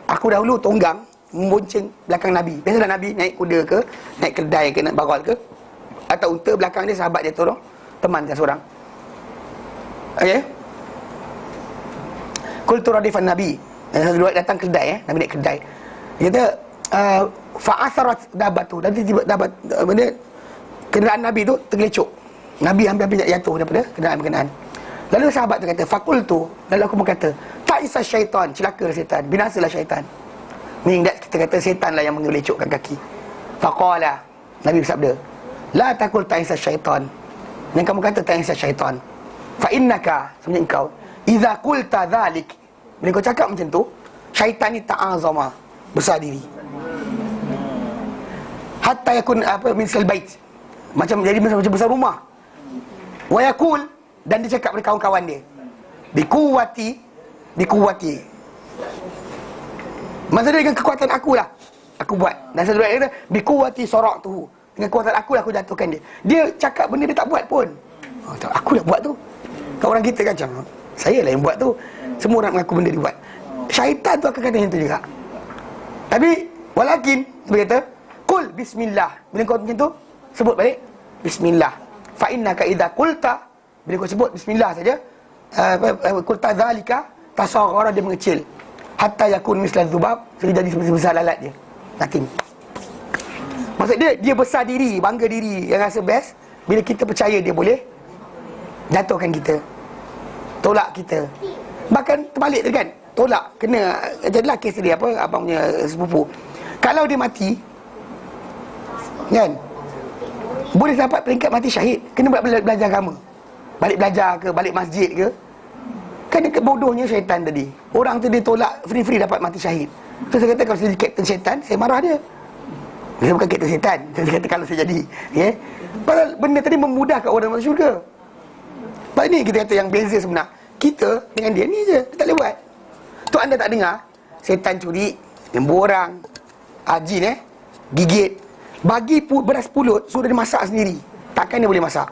Aku dahulu tonggang membonceng belakang Nabi. Biasalah Nabi naik kuda ke, naik kedai ke, naik baral ke, atau unta, belakang dia sahabat dia tolong temankan seorang. Okey. Kuntu radifan Nabi. Satu riwayat datang kedai, Nabi naik kedai. Dia kata fa'asarat dabatu. Dan tiba dapat benda kenderaan Nabi tu tergelecok. Nabi hampir jatuh daripada kenderaan. Lalu sahabat tu kata, fakultu, lalu aku berkata, ta'isa syaitan, celakalah syaitan, binasalah syaitan. Meaning that kita kata syaitan lah yang mengelecokkan kaki. Faqala, Nabi bersabda, la takul ta'isa syaitan. Yang kamu kata ta'isa syaitan. Fa innaka, sebenarnya engkau, idza qulta dhalik, bila kau cakap macam tu, syaitan ni ta'azama, besar diri. Hatta yakun min salbait, macam jadi macam besar rumah. Wa yaqul, dan dia cakap kepada kawan-kawan dia, Bikuwati. Maksudnya dengan kekuatan aku lah aku buat. Dan satu ayat kata bikuwati saraktuhu, dengan kekuatan aku lah aku jatuhkan dia. Dia cakap benda dia tak buat pun. Aku dah buat tu. Kalau orang kita kan macam, saya lah yang buat tu. Semua orang mengaku benda dia buat. Syaitan tu akan kata yang tu juga. Tapi walakin dia kata qul bismillah. Bila kau macam tu, sebut balik bismillah. Fa innaka idza qulta, bila kau sebut bismillah saja, qulta zalika, tasaghara, dia mengecil. Hatta yakun misla dzubab, sehingga jadi sebesar lalat dia. Nothing. Maksud dia besar diri, bangga diri, yang rasa best. Bila kita percaya dia boleh jatuhkan kita, tolak kita. Bahkan terbalik tu kan, tolak, kena. Jadilah kes dia, abang punya sepupu, kalau dia mati kan, boleh dapat peringkat mati syahid. Kena belajar agama, balik belajar ke, balik masjid ke. Kan bodohnya syaitan tadi. Orang tu dia tolak free-free dapat mati syahid. So saya kata kalau saya jadi kapten syaitan, saya marah dia. Saya bukan kapten syaitan, saya kata kalau saya jadi, pasal benda tadi memudahkan orang masuk syurga. Sebab ni kita kata yang beza sebenar kita dengan dia ni je, dia tak boleh buat. Tu anda tak dengar syaitan curi, lembu orang, jin gigit, bagi beras pulut, suruh dia masak sendiri. Takkan dia boleh masak?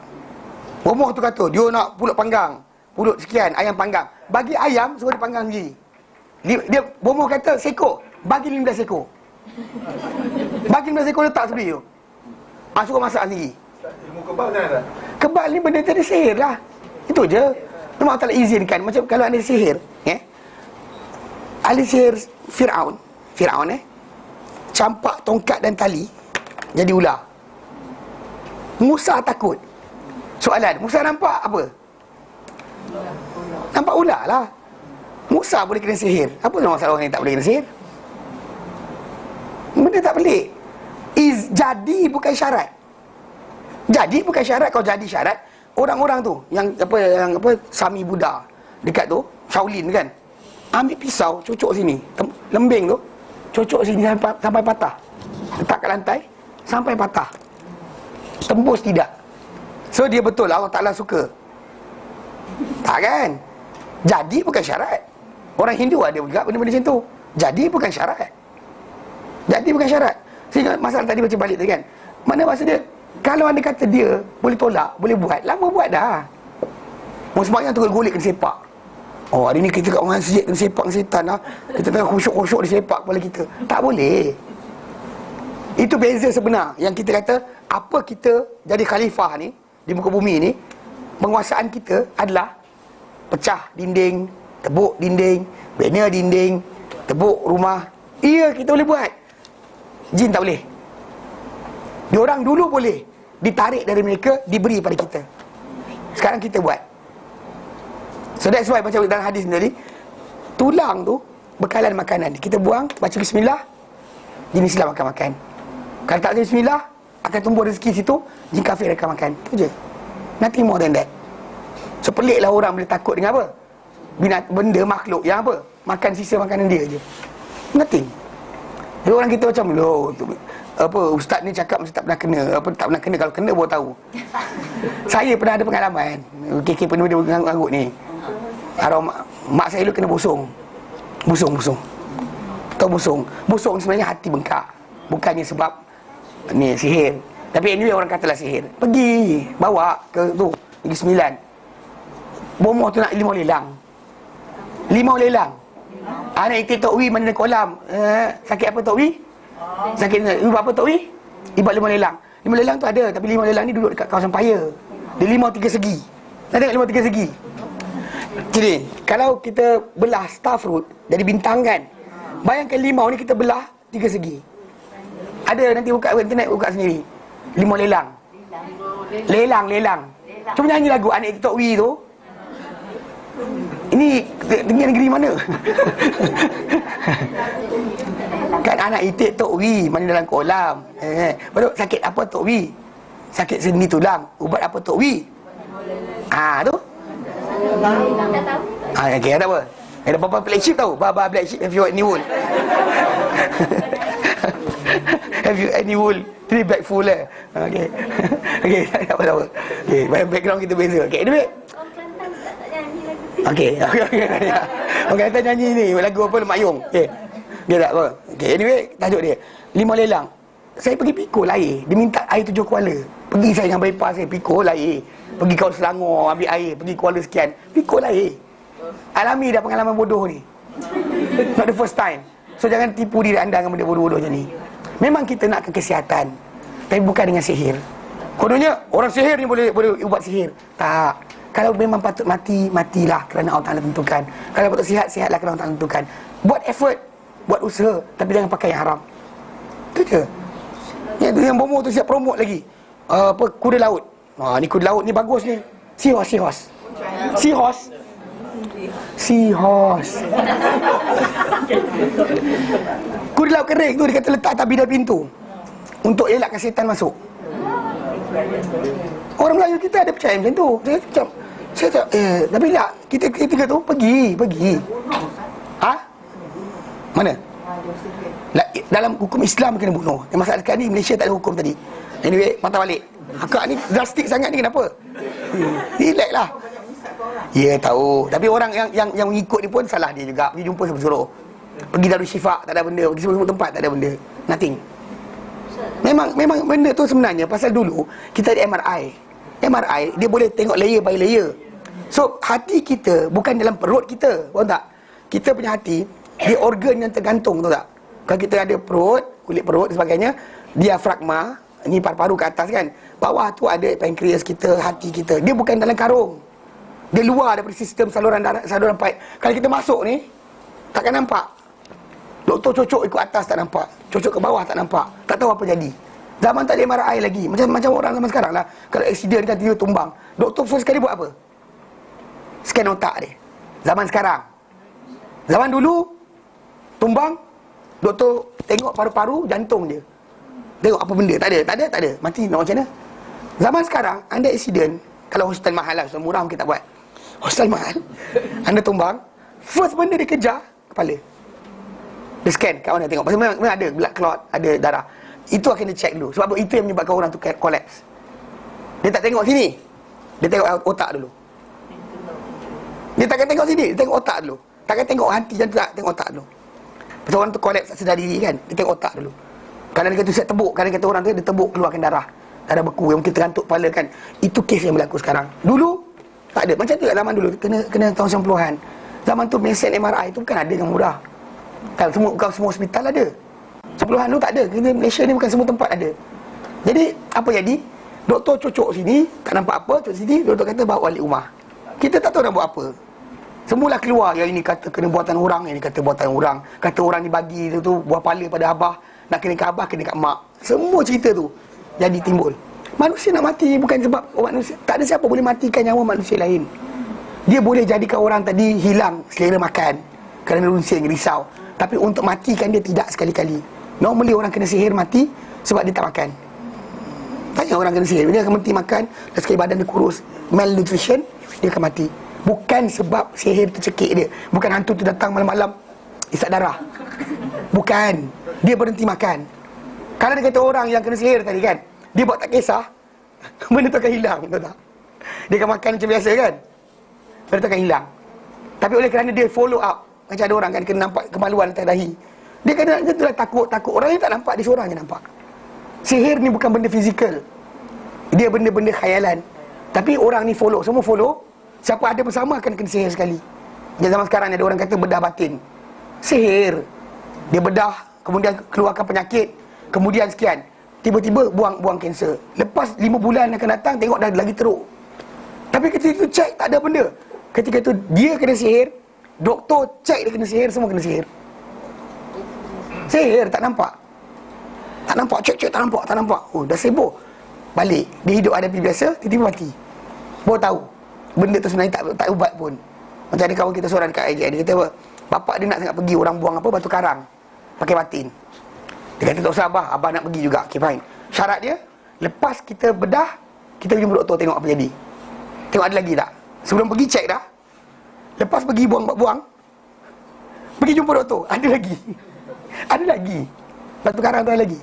Bomoh tu kata dia nak pulut panggang, pulut sekian, ayam panggang. Bagi ayam, suruh dia panggang sendiri. Dia bomoh kata sekor, bagi 15 ekor. Bagi 15 ekor letak sendiri tu. Suruh masak sendiri. Ilmu kebal kan ada? Kebal ni benda tadi sihir lah. Itu je. Memang tak izinkan. Macam kalau ada sihir, ahli sihir Fir'aun, campak tongkat dan tali jadi ular. Musa takut. Soalan, Musa nampak apa? Nampak ular lah. Musa boleh kena sihir, apa masalah orang yang tak boleh kena sihir? Benda tak pelik. Jadi bukan syarat. Jadi bukan syarat. Kalau jadi syarat, orang-orang tu yang Sami Buddha dekat tu, Shaolin kan, ambil pisau, cucuk sini, lembing tu, cucuk sini sampai patah, letak kat lantai sampai patah, tembus tidak. So dia betul Allah Ta'ala suka? Tak kan? Jadi bukan syarat. Orang Hindu ada juga benda-benda macam tu. Jadi bukan syarat. Sehingga masalah tadi macam balik tadi kan, mana maksud dia, kalau anda kata dia boleh tolak, boleh buat, lama buat dah. Semuanya tu golek kena sepak. Hari ni kita kat masjid kena sepak dengan setan lah. Kita tengah khusyuk-khusyuk disepak kepala kita. Tak boleh. Itu beza sebenar. Yang kita kata, apa kita jadi khalifah ni di muka bumi ni, penguasaan kita adalah pecah dinding, tebuk dinding, bina dinding, tebuk rumah. Iya, kita boleh buat. Jin tak boleh. Diorang dulu boleh ditarik dari mereka, diberi pada kita. Sekarang kita buat. So that's why macam dalam hadis ni tadi, tulang tu bekalan makanan. Kita buang, baca bismillah, jin Islam akan makan. Kalau tak baca bismillah, akan tumbuh rezeki situ, jin kafir akan makan. Itu je. Nothing more than that. So peliklah orang boleh takut dengan apa? Benda makhluk yang apa? Makan sisa makanan dia je. Nothing. Jadi orang kita macam loh, apa ustaz ni cakap mesti tak pernah kena. Apa tak pernah kena, kalau kena baru tahu. Saya pernah ada pengalaman. KK penuh dia mengangguk ni. Arwah mak saya dulu kena busung. Busung. Tahu busung? Busung sebenarnya hati bengkak. Bukannya sebab ni sihir. Tapi anyway orang katalah sihir. Pergi bawa ke tu Negeri Sembilan. Bomoh tu nak 5 lelang. 5 lelang. Anak itu Tok Wi mana kolam. Sakit apa Tok Wi? Sakit apa Tok Wi? Ibat 5 lelang. 5 lelang tu ada, tapi 5 lelang ni duduk dekat kawasan Paya. Dia 5 3 segi. Nak tengok 5 3 segi. Jadi, kalau kita belah star fruit dari bintang kan, bayangkan limau ni kita belah 3 segi. Ada, nanti buka internet, buka sendiri. 5 lelang. Lelang. Cuma nyanyi lagu anak Tok Wi tu. Ini dengan negeri mana? Kan anak itik Tok Wi mana dalam kolam. Baru sakit apa Tok Wi? Sakit sendi tulang. Ubat apa Tok Wi? Tu. Okay, ada apa? Ada Baba Black Sheep tahu? Baba Black Sheep, have you any wool? Have you any wool? Three bag full lah. Okay. Okay, tak apa. Okay, background kita beza. Okay, anyway. Okay. Orang kata nyanyi ni lagu apa Mak Yong. Okay. Dia tak apa. Okay, anyway, tajuk dia 5 lelang. Saya pergi pikul air. Dia minta air 7 kuala. Pergi saya dengan bypass saya pikul air. Pergi kau Selangor ambil air. Pergi kuala sekian. Pikul air. Alami dah pengalaman bodoh ni. Not the first time. So jangan tipu diri anda dengan benda bodoh-bodoh macam ni. Memang kita nakkan kesihatan, tapi bukan dengan sihir. Kononnya orang sihir ni boleh ubat sihir. Tak. Kalau memang patut mati, matilah kerana Allah Ta'ala tentukan. Kalau patut sihat, sihatlah kerana Allah Ta'ala tentukan. Buat effort, buat usaha, tapi jangan pakai yang haram. Itu je. Yang bomo tu siap promote lagi. Kuda laut. Ni kuda laut ni bagus ni. Seahorse. Kuda laut kering tu dia kata letak atas bidang pintu untuk elakkan setan masuk. Orang Melayu kita ada percaya macam tu. Saya cakap, tapi tak, kita tu pergi. Mana? Dalam hukum Islam kena bunuh. Yang masalah sekarang ni Malaysia tak ada hukum tadi. Anyway, mata balik. Akak ni drastik sangat ni kenapa? Relax lah. Ya tahu. Tapi orang yang mengikut ni pun salah dia juga. Pergi jumpa suruh. Pergi Darul Syifa tak ada benda. Pergi semua tempat tak ada benda. Nothing. Memang benda tu sebenarnya pasal dulu kita ada MRI. MRI dia boleh tengok layer by layer. So hati kita bukan dalam perut kita. Faham tak? Kita punya hati dia organ yang tergantung, tahu tak? Kalau kita ada perut, kulit perut dan sebagainya, diafragma, ni paru-paru ke atas kan. Bawah tu ada pankreas kita, hati kita. Dia bukan dalam karung. Dia luar daripada sistem saluran darah, saluran paip. Kalau kita masuk ni, takkan nampak. Doktor cocok ikut atas tak nampak. Cocok ke bawah tak nampak. Tak tahu apa jadi. Zaman tak ada MRI lagi. Macam orang zaman sekarang lah. Kalau accident kan tiba tumbang. Doktor first sekali buat apa? Scan otak dia. Zaman sekarang. Zaman dulu, tumbang, doktor tengok paru-paru, jantung dia. Tengok apa benda. Tak ada. Mati nak macam mana? Zaman sekarang, anda accident. Kalau hospital mahal lah, hospital murah mungkin tak buat. Hospital mahal, anda tumbang, first benda dia kejar, kepala. Dia scan kat mana tengok. Pasal memang ada blood clot, ada darah. Itu akan dia check dulu. Sebab itu yang menyebabkan orang tu collapse. Dia tak tengok sini. Dia tengok otak dulu. Dia takkan tengok sini, dia tengok otak dulu. Takkan tengok hati jantung, tak tengok otak dulu. Pasal orang tu collapse tak sedar diri kan. Dia tengok otak dulu. Kadang-kadang dia kata siap tebuk, kadang kata orang tu dia tebuk keluarkan darah. Darah beku yang mungkin terantuk kepala kan. Itu kes yang berlaku sekarang. Dulu tak ada. Macam tu kat zaman dulu, kena tahun 90-an. Zaman tu mesin MRI tu bukan ada dengan mudah. Kan semua hospital ada. 90-an tu tak ada. Malaysia ni bukan semua tempat ada. Jadi apa jadi? Doktor cocok sini, tak nampak apa, cocok sini, doktor kata bawa balik rumah. Kita tak tahu nak buat apa. Semulah keluar, yang ini kata kena buatan orang, yang ini kata buatan orang. Kata orang dibagi tu buah pala pada abah. nak kena kat abah, kena kat mak. Semua cerita tu jadi timbul. Manusia nak mati bukan sebab manusia, tak ada siapa boleh matikan nyawa manusia lain. Dia boleh jadikan orang tadi hilang selera makan kerana runsing, risau. Tapi untuk matikan dia tidak sekali-kali. Normally orang kena sihir mati sebab dia tak makan. Tanya orang kena sihir, dia akan mati makan, dan sekali badan dia kurus, malnutrition, dia akan mati. Bukan sebab sihir tu cekik dia. Bukan hantu tu datang malam-malam isap darah. Bukan. Dia berhenti makan. Kalau dia kata orang yang kena sihir tadi kan, dia buat tak kisah, benda tu akan hilang, tahu tak? Dia akan makan macam biasa kan, benda tu akan hilang. Tapi oleh kerana dia follow up, macam ada orang kan kena nampak kemaluan atas dahi, dia kena tu lah takut. Orang yang tak nampak, dia seorang je nampak. Sihir ni bukan benda fizikal, dia benda-benda khayalan. Tapi orang ni follow, semua follow. Siapa ada bersama akan kena sihir sekali. Macam zaman sekarang ni ada orang kata bedah batin. Sihir. Dia bedah, kemudian keluarkan penyakit, kemudian sekian, tiba-tiba buang kanser. Lepas 5 bulan akan datang, tengok dah lagi teruk. Tapi ketika itu cek tak ada benda. Ketika itu dia kena sihir, doktor cek dia kena sihir, semua kena sihir. Sihir tak nampak. Tak nampak, cek tak nampak. Oh, dah sibuk. Balik, dia hidup hadapi biasa, tiba-tiba mati. Baru tahu benda tu sebenarnya tak ubat pun. Macam ada kawan kita seorang dekat IGN, dia kata apa, bapak dia nak sangat pergi, orang buang apa, batu karang pakai batin. Dia kata tak usah abah nak pergi juga. Okay, fine. Syarat dia, lepas kita bedah, kita jumpa doktor tengok apa jadi. Tengok ada lagi tak. Sebelum pergi cek dah. Lepas pergi buang, pergi jumpa doktor, ada lagi. Ada lagi. Batu karang tu ada lagi.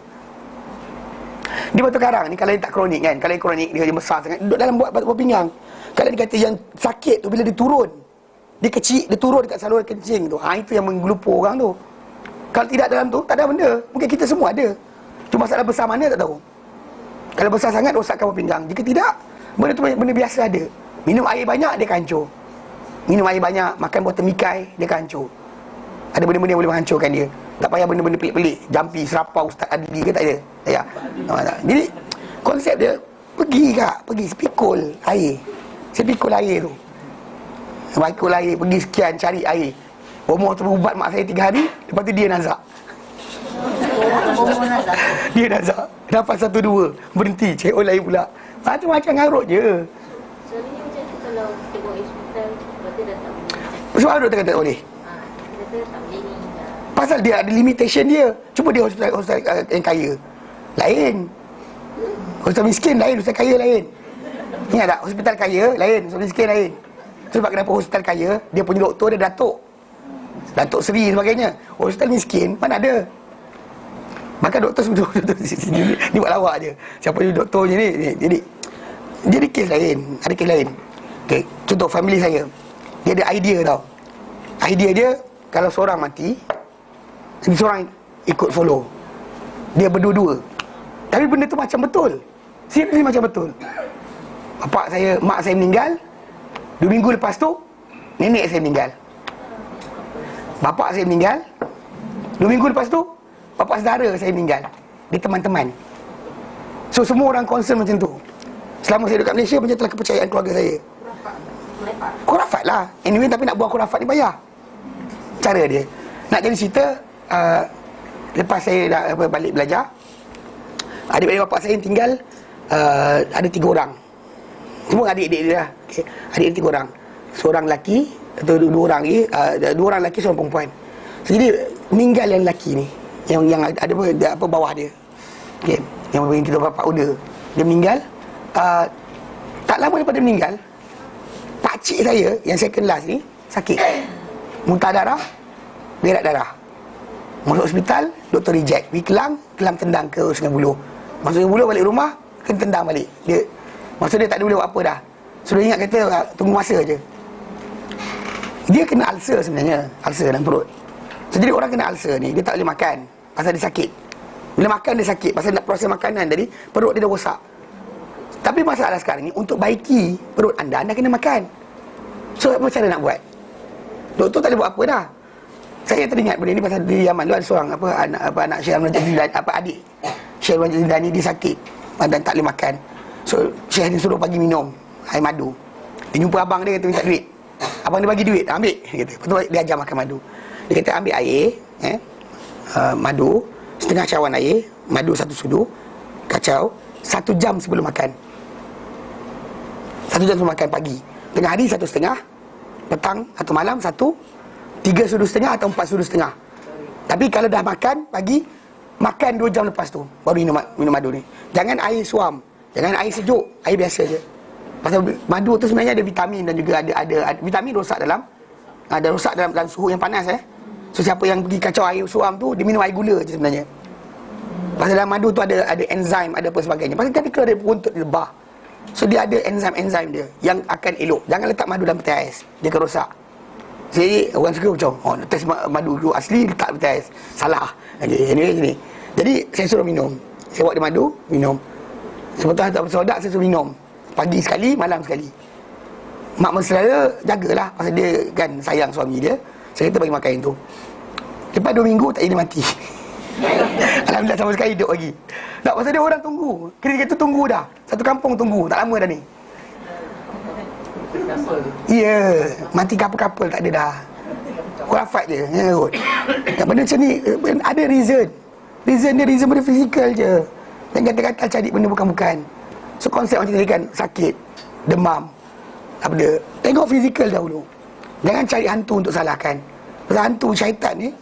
Dia batu karang ni kalau dia tak kronik kan, kalau dia kronik dia besar sangat, duduk dalam buat pinggang. Kalau dia kata yang sakit tu bila dia turun, dia kecil, dia turun dekat saluran kencing tu, itu yang menggelupur orang tu. Kalau tidak dalam tu, tak ada benda. Mungkin kita semua ada. Cuma masalah besar mana tak tahu. Kalau besar sangat, rosakkan pinggang. Jika tidak, benda tu benda biasa ada. Minum air banyak, dia kancur. Minum air banyak, makan botol mikai, dia kancur. Ada benda-benda yang boleh menghancurkan dia. Tak payah benda-benda pelik-pelik, jampi, serapau, Ustaz Adli ke tak ada. Tak payah. Jadi, konsep dia, pergi sepikul air. Sepikul air tu. Sepikul air, pergi sekian, cari air. Umur tu ubat mak saya 3 hari, lepas tu dia nazak. Dia nazak. Dapat 1-2, berhenti, cek air pula. Macam-macam ngarut je. Selalunya macam tu kalau kita buat hospital, doktor dah tak boleh. Sebab apa doktor kata tak boleh? Doktor tak boleh ni dah. Pasal dia ada limitation dia. Cuba dia hospital yang kaya, lain. Hospital miskin lain, hospital kaya lain. Ingat tak? Hospital kaya lain, hospital miskin lain. Sebab kenapa hospital kaya, dia punya doktor dia Datuk Seri sebagainya. Hospital miskin mana ada. Maka doktor sendiri dia buat lawak je. Siapa dia doktornya ni. Jadi kes lain, ada kes lain. Okey, contoh family saya. Dia ada idea tau. Idea dia kalau seorang mati, seorang ikut follow. Dia berdua-dua. Tapi benda tu macam betul. Seriously macam betul. Mak saya meninggal, 2 minggu lepas tu nenek saya meninggal. Bapak saya meninggal, 2 minggu lepas tu bapak saudara saya meninggal. Dia teman-teman. So semua orang concern macam tu. Selama saya duduk kat Malaysia, macam telah kepercayaan keluarga saya. Khurafat lah. Anyway, tapi nak buang khurafat ni payah. Cara dia nak jadi cerita, lepas saya dah balik belajar, adik-adik bapak saya yang tinggal, ada 3 orang. Semua adik-adik dia lah. Okay. Adik dia 3 orang. Seorang lelaki, atau 2 orang lagi, 2 orang lelaki, seorang perempuan. So, jadi meninggal yang lelaki ni, yang ada apa bawah dia. Okay. Yang kita bapak uda. Dia meninggal. Tak lama lepas dia meninggal, pakcik saya yang second last ni sakit. Muntah darah, berak darah. Masuk hospital, doktor reject. Pergi kelang tendang ke Sungai Buloh. Masuk Sungai Buloh, balik rumah, kena tendang balik. Maksud dia tak ada boleh buat apa dah. So dia ingat kata tunggu masa je. Dia kena ulcer sebenarnya, ulcer dalam perut. So jadi orang kena ulcer ni, dia tak boleh makan pasal dia sakit. Bila makan dia sakit, pasal nak proses makanan tadi, perut dia dah rosak. Tapi masalah sekarang ni, untuk baiki perut anda kena makan. So apa cara nak buat? Doktor tak boleh buat apa dah. Saya teringat benda ni pasal di Yaman tu ada seorang anak Syekh Rahman Jazilani, adik Syekh Rahman Jazilani, dia sakit dan tak boleh makan. So Syekh ni suruh pagi minum air madu. Dia jumpa abang dia, kata minta duit. Abang dia bagi duit, ambil, dia kata. Lepas tu dia ajar makan madu. Dia kata ambil air, madu, setengah cawan air, madu 1 sudu, kacau 1 jam sebelum makan. 1 jam sebelum makan pagi. Tengah hari 1,5, petang atau malam 1, 3 sudu setengah atau 4 sudu setengah. Tapi kalau dah makan pagi, makan 2 jam lepas tu baru minum madu ni. Jangan air suam, jangan air sejuk, air biasa je. Pasal madu tu sebenarnya ada vitamin dan juga ada vitamin rosak dalam suhu yang panas So siapa yang pergi kacau air suam tu, dia minum air gula je sebenarnya. Pasal dalam madu tu ada enzim, ada apa sebagainya. Pasal ketika dia buntut dia lebah, so dia ada enzim dia yang akan elok. Jangan letak madu dalam peti ais, dia akan rosak. Jadi orang suka macam, letak madu tu asli, letak peti ais. Salah. Okay, anyway sini. Jadi saya suruh minum. Saya buat dia madu, minum. Sementara tak bersodak, saya suruh minum. Pagi sekali, malam sekali. Mak mesra jagalah, pasal dia kan sayang suami dia. Saya kata bagi makan yang tu. Lepas 2 minggu tak jadi mati. Alhamdulillah sama sekali hidup lagi. Tak, pasal dia orang tunggu. Kira tu tunggu dah. Satu kampung tunggu, tak lama dah ni. Ya, mati kapal-kapal tak ada dah. Khurafat je, kot. Benda macam ni ada reason. Reason benda fizikal je. Yang kata-kata cari benda bukan-bukan. So konsep macam tadi kan, sakit, demam, apa dia, tengok fizikal dahulu. Jangan cari hantu untuk salahkan. Pasal hantu syaitan ni,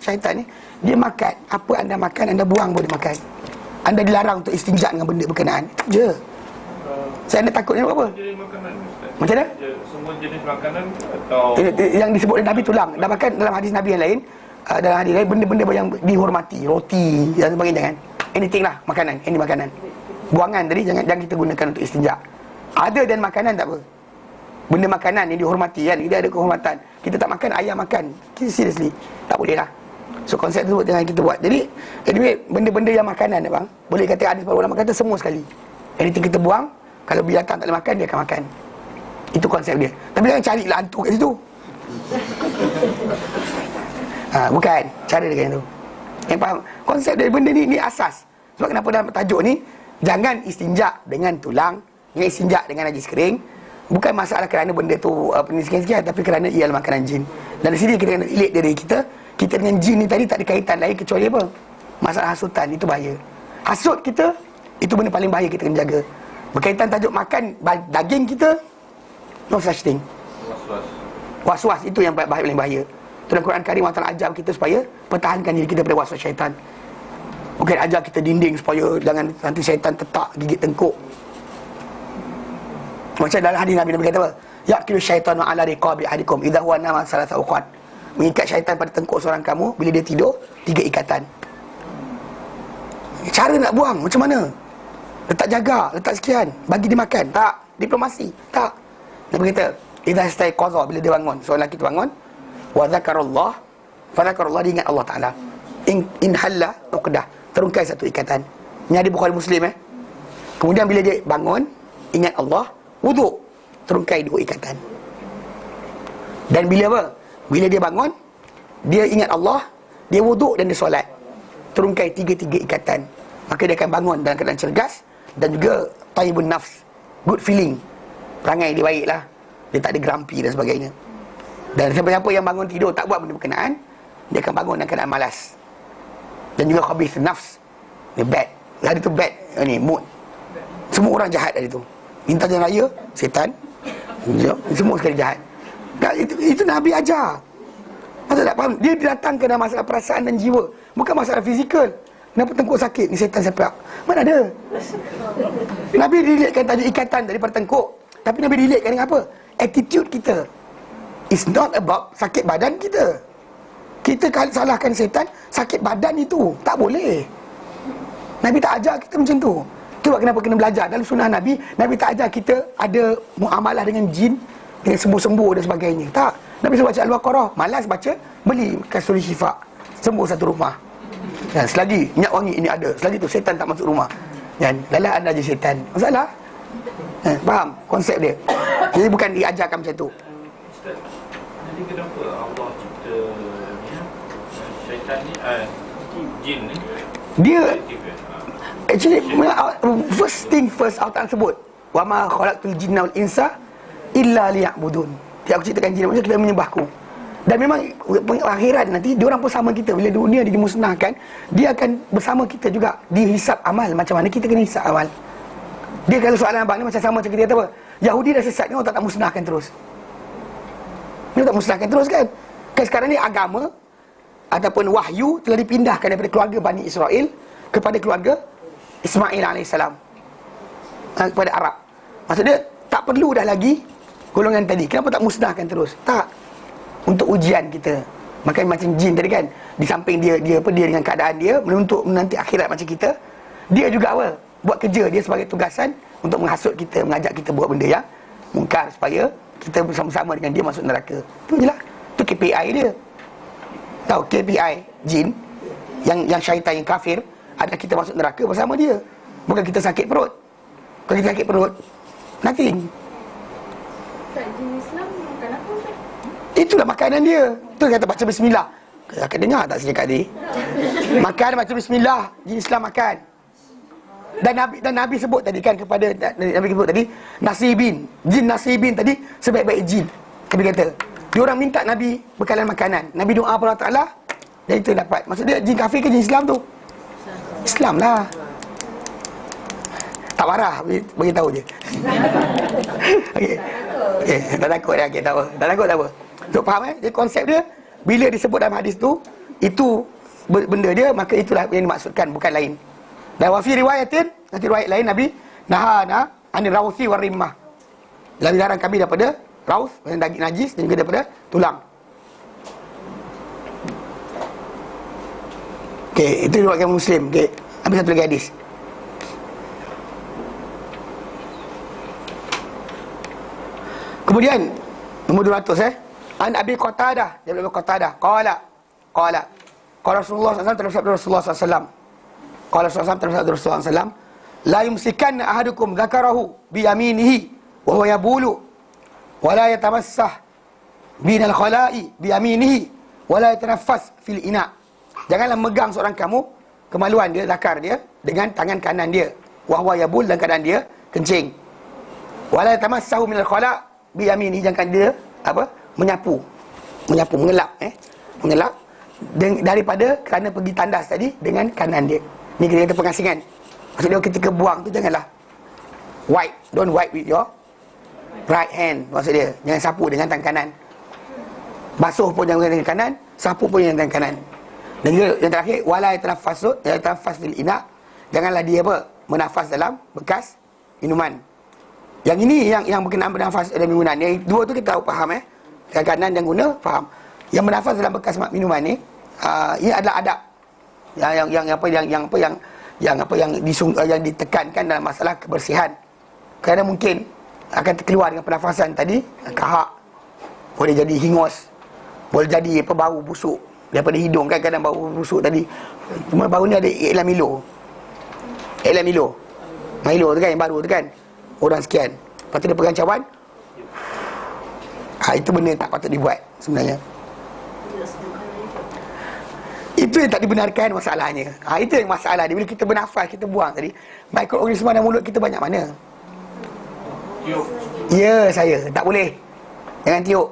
dia makan apa anda makan, anda buang boleh makan. Anda dilarang untuk istinja dengan benda berkenaan. Itu je. Saya anda takut ni apa? Macam mana? Semua jenis makanan atau yang disebut oleh Nabi tulang. Dah makan dalam hadis Nabi yang lain, dalam hadis lain benda-benda yang dihormati, roti dan sebagainya, jangan. Anything lah, makanan, any makanan. Buangan tadi jangan kita gunakan untuk istinja. Ada dan makanan tak apa. Benda makanan yang dihormati kan, dia ada kehormatan. Kita tak makan, ayam makan. Kita seriously tak boleh lah. So konsep tu jangan kita buat. Jadi anyway, benda-benda yang makanan bang, boleh kata ada para ulama kata semua sekali. Anything kita buang, kalau binatang tak boleh makan, dia akan makan. Itu konsep dia. Tapi jangan carilah hantu kat situ. Bukan cara dia kan tu. Yang faham? Konsep dia benda ni asas. Sebab kenapa dalam tajuk ni, jangan istinja dengan tulang, jangan istinja dengan najis kering. Bukan masalah kerana benda tu sekian-sekian, tapi kerana ia adalah makanan jin. Dan di sini kita kena elak diri kita. Kita dengan jin ni tadi tak ada kaitan lain kecuali apa? Masalah hasutan, itu bahaya. Hasut kita, itu benda paling bahaya kita kena jaga. Berkaitan tajuk makan daging kita, no such thing. Was-was itu yang paling bahaya. Itu dalam Quran Karim Allah Ta'ala ajar kita supaya pertahankan diri kita daripada was-was syaitan. Bukan ajar kita dinding supaya jangan nanti syaitan tetak gigit tengkuk. Macam dalam hadis Nabi kata apa? Yaqilu syaitanu ala riqabi ahadikum idza huwa nama salasa uqad. Mengikat syaitan pada tengkuk seorang kamu bila dia tidur 3 ikatan. Cara nak buang macam mana? Letak jaga, letak sekian, bagi dia makan. Tak, diplomasi. Tak. Nabi kata, idza istayqaza, bila dia bangun, seorang lelaki tu bangun, wa dzakarallah, fa dzakarallah, dia ingat Allah Taala. In halla uqdah, terungkai satu ikatan. Ini hadis Bukhari Muslim Kemudian bila dia bangun, ingat Allah, wuduk, terungkai 2 ikatan. Dan bila apa? Bila dia bangun, dia ingat Allah, dia wuduk dan dia solat, terungkai 3 ikatan. Maka dia akan bangun dalam keadaan cergas dan juga tayyibun nafs, good feeling. Perangai dia baiklah, dia tak ada grumpy dan sebagainya. Dan siapa-siapa yang bangun tidur tak buat benda berkenaan, dia akan bangun dalam keadaan malas. Dan juga khabith nafs, dia bad. Hari tu bad ni mood. Semua orang jahat hari tu. Minta jalan raya, setan. Semua sekali jahat. Dan itu Nabi ajar. Masa tak faham? Dia datangkan dalam masalah perasaan dan jiwa, bukan masalah fizikal. Kenapa tengkuk sakit? Ni setan sepak. Mana ada? Nabi relatekan tajuk ikatan daripada tengkuk. Tapi Nabi relatekan dengan apa? Attitude kita. It's not about sakit badan kita. Kita kalau salahkan setan, sakit badan itu. Tak boleh. Nabi tak ajar kita macam tu. Itulah kenapa kena belajar. Dalam sunnah Nabi, Nabi tak ajar kita ada muamalah dengan jin, dengan sembuh-sembuh dan sebagainya. Tak. Nabi suruh baca Al-Baqarah. Malas baca, beli kasturi syifa. Sembuh satu rumah. Dan selagi minyak wangi ini ada, selagi tu setan tak masuk rumah. Dan lala anda je setan. Masalah. Faham konsep dia? Jadi bukan diajarkan macam tu. Ustaz, jadi kenapa Allah cipta syaitan ni, jin ni? Dia actually, first thing first, Allah Ta'ala sebut, wa ma khalaqtul jinna wal insa illa liya'budun. Dia aku ciptakan jin manusia kita menyembahku. Dan memang akhirat nanti dia orang pun sama kita. Bila dunia dimusnahkan, dia akan bersama kita juga dihisap amal. Macam mana kita kena hisap amal. Dia kalau soalan abang ni macam sama macam kita kata apa, Yahudi dah sesat, ni orang tak musnahkan terus. Ni tak musnahkan terus kan. Kan sekarang ni agama ataupun wahyu telah dipindahkan daripada keluarga Bani Israel kepada keluarga Ismail AS, kepada Arab. Maksudnya tak perlu dah lagi golongan tadi. Kenapa tak musnahkan terus? Tak. Untuk ujian kita. Maka macam jin tadi kan, di samping dia dengan keadaan dia menuntut menanti akhirat macam kita, dia juga apa? Buat kerja dia sebagai tugasan untuk menghasut kita, mengajak kita buat benda yang mungkar supaya kita bersama-sama dengan dia masuk neraka. Itu je lah. Itu KPI dia. Tahu KPI jin yang syaitan yang kafir adalah kita masuk neraka bersama dia. Bukan kita sakit perut. Kalau kita sakit perut, nothing. Tak, jin Islam makan apa Ustaz? Itulah makanan dia. Tu kata baca bismillah. Kakak dengar tak saya cakap tadi? Makan baca bismillah, jin Islam makan. Dan Nabi sebut tadi kan kepada Nabi sebut tadi nasibin, jin nasibin tadi sebaik-baik jin. Nabi kata, dia orang minta Nabi bekalan makanan. Nabi doa kepada Allah Taala dan itu dapat. Maksud dia jin kafir ke jin Islam tu? Islam lah. Tak marah, bagi tahu je. Okey. Okey, tak takut dah, okey, tak apa. Tak takut tak apa. Untuk faham dia konsep dia bila disebut dalam hadis tu, itu benda dia, maka itulah yang dimaksudkan, bukan lain. Dan wa fi riwayatin, nanti riwayat lain Nabi nahana anil rawthi war rimmah. Nabi larang kami daripada raus, daging najis dan juga daripada tulang. Okey, itu riwayat Muslim. Okey, habis satu lagi hadis. Kemudian nombor 200 An Abi Qatadah, daripada Abi Qatadah, qala Rasulullah SAW terhadap Rasulullah SAW. Qala Rasulullah terhadap Rasulullah SAW, la yumsikanna ahadukum dzakarahu bi yaminihi wa huwa yabulu wa la yatamassah binal khala'i bi yaminihi wa la yatanaffas fil ina. Janganlah megang seorang kamu kemaluan dia, zakar dia dengan tangan kanan dia, wa huwa yabul, dalam keadaan dia kencing. Wa la yatamassahu minal khala' bi yaminihi, jangan dia apa? menyapu, mengelap mengelap daripada kerana pergi tandas tadi dengan kanan dia. Ni kita kata pengasingan. Maksudnya ketika buang tu janganlah don't wipe with your right hand. Maksud dia jangan sapu dengan tangan kanan. Basuh pun jangan dengan kanan, sapu pun dengan tangan kanan. Dan juga yang terakhir, wala yatanaffas fil ina, janganlah dia apa? menafas dalam bekas minuman. Yang ini yang berkenaan bernafas dalam minuman. Yang dua tu kita tahu faham Tangan kanan yang guna faham. Yang bernafas dalam bekas minuman ni, ini adalah adab yang ditekankan dalam masalah kebersihan. Kerana mungkin akan terkeluar dengan pernafasan tadi, kahak, boleh jadi hingus, boleh jadi bau busuk daripada hidung kan, kadang bau busuk tadi. Cuma bau ni ada Milo tu kan, yang baru tu kan, orang sekian, lepas tu dia pegang cawan. Itu benda tak patut dibuat sebenarnya. Itu yang tak dibenarkan masalahnya. Itu yang masalah dia. Bila kita bernafas, kita buang tadi, mikroorganisma dalam mulut kita banyak mana? Tiup. Ya, saya tak boleh. Jangan tiup.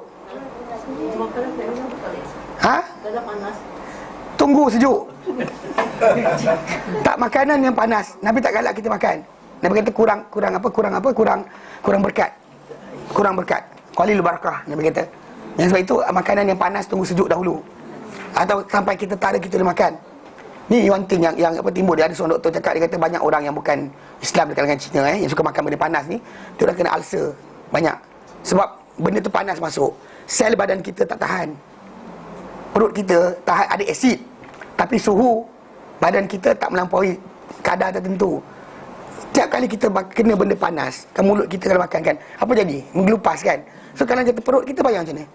Tunggu sejuk. Tak makanan yang panas. Nabi tak galak kita makan. Nabi kata kurang berkat. Kurang berkat. Qalil barakah, Nabi kata. Yang sebab itu makanan yang panas tunggu sejuk dahulu. Atau sampai kita tak ada, kita boleh makan. Ni one thing yang timbul. Dia ada seorang doktor cakap, dia kata banyak orang yang bukan Islam dekat dengan Cina yang suka makan benda panas ni, dia orang kena ulcer banyak. Sebab benda tu panas masuk, sel badan kita tak tahan. Perut kita tahan, ada asid, tapi suhu badan kita tak melampaui kadar tertentu. Setiap kali kita kena benda panas, kan mulut kita kalau makan kan, apa jadi? Menggelupas kan. So kalau jatuh perut kita, bayang macam ni.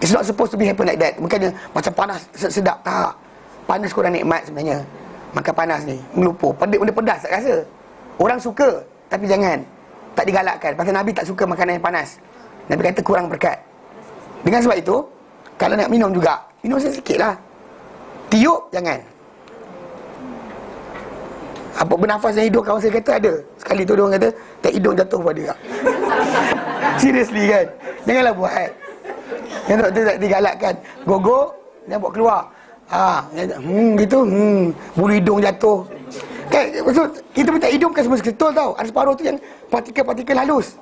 It's not supposed to be happen like that. Bukannya macam panas sedap, tak. Panas kurang nikmat sebenarnya. Makan panas ni melupur. Benda pedas tak rasa. Orang suka, tapi jangan, tak digalakkan. Pasal Nabi tak suka makanan yang panas. Nabi kata kurang berkat. Dengan sebab itu, kalau nak minum juga, minum sikit lah. Tiup jangan. Apa bernafas dari hidung, kawan saya kata ada. Sekali tu dia orang kata tak hidung jatuh pada dia. Seriously kan. Janganlah buat Yang doktor tak digalakkan. Gogok, dia buat keluar. Gitu. Bulu hidung jatuh. Kan, maksud, kita minta hidung kan semua ketul tau. Ada separuh tu yang partikel-partikel halus.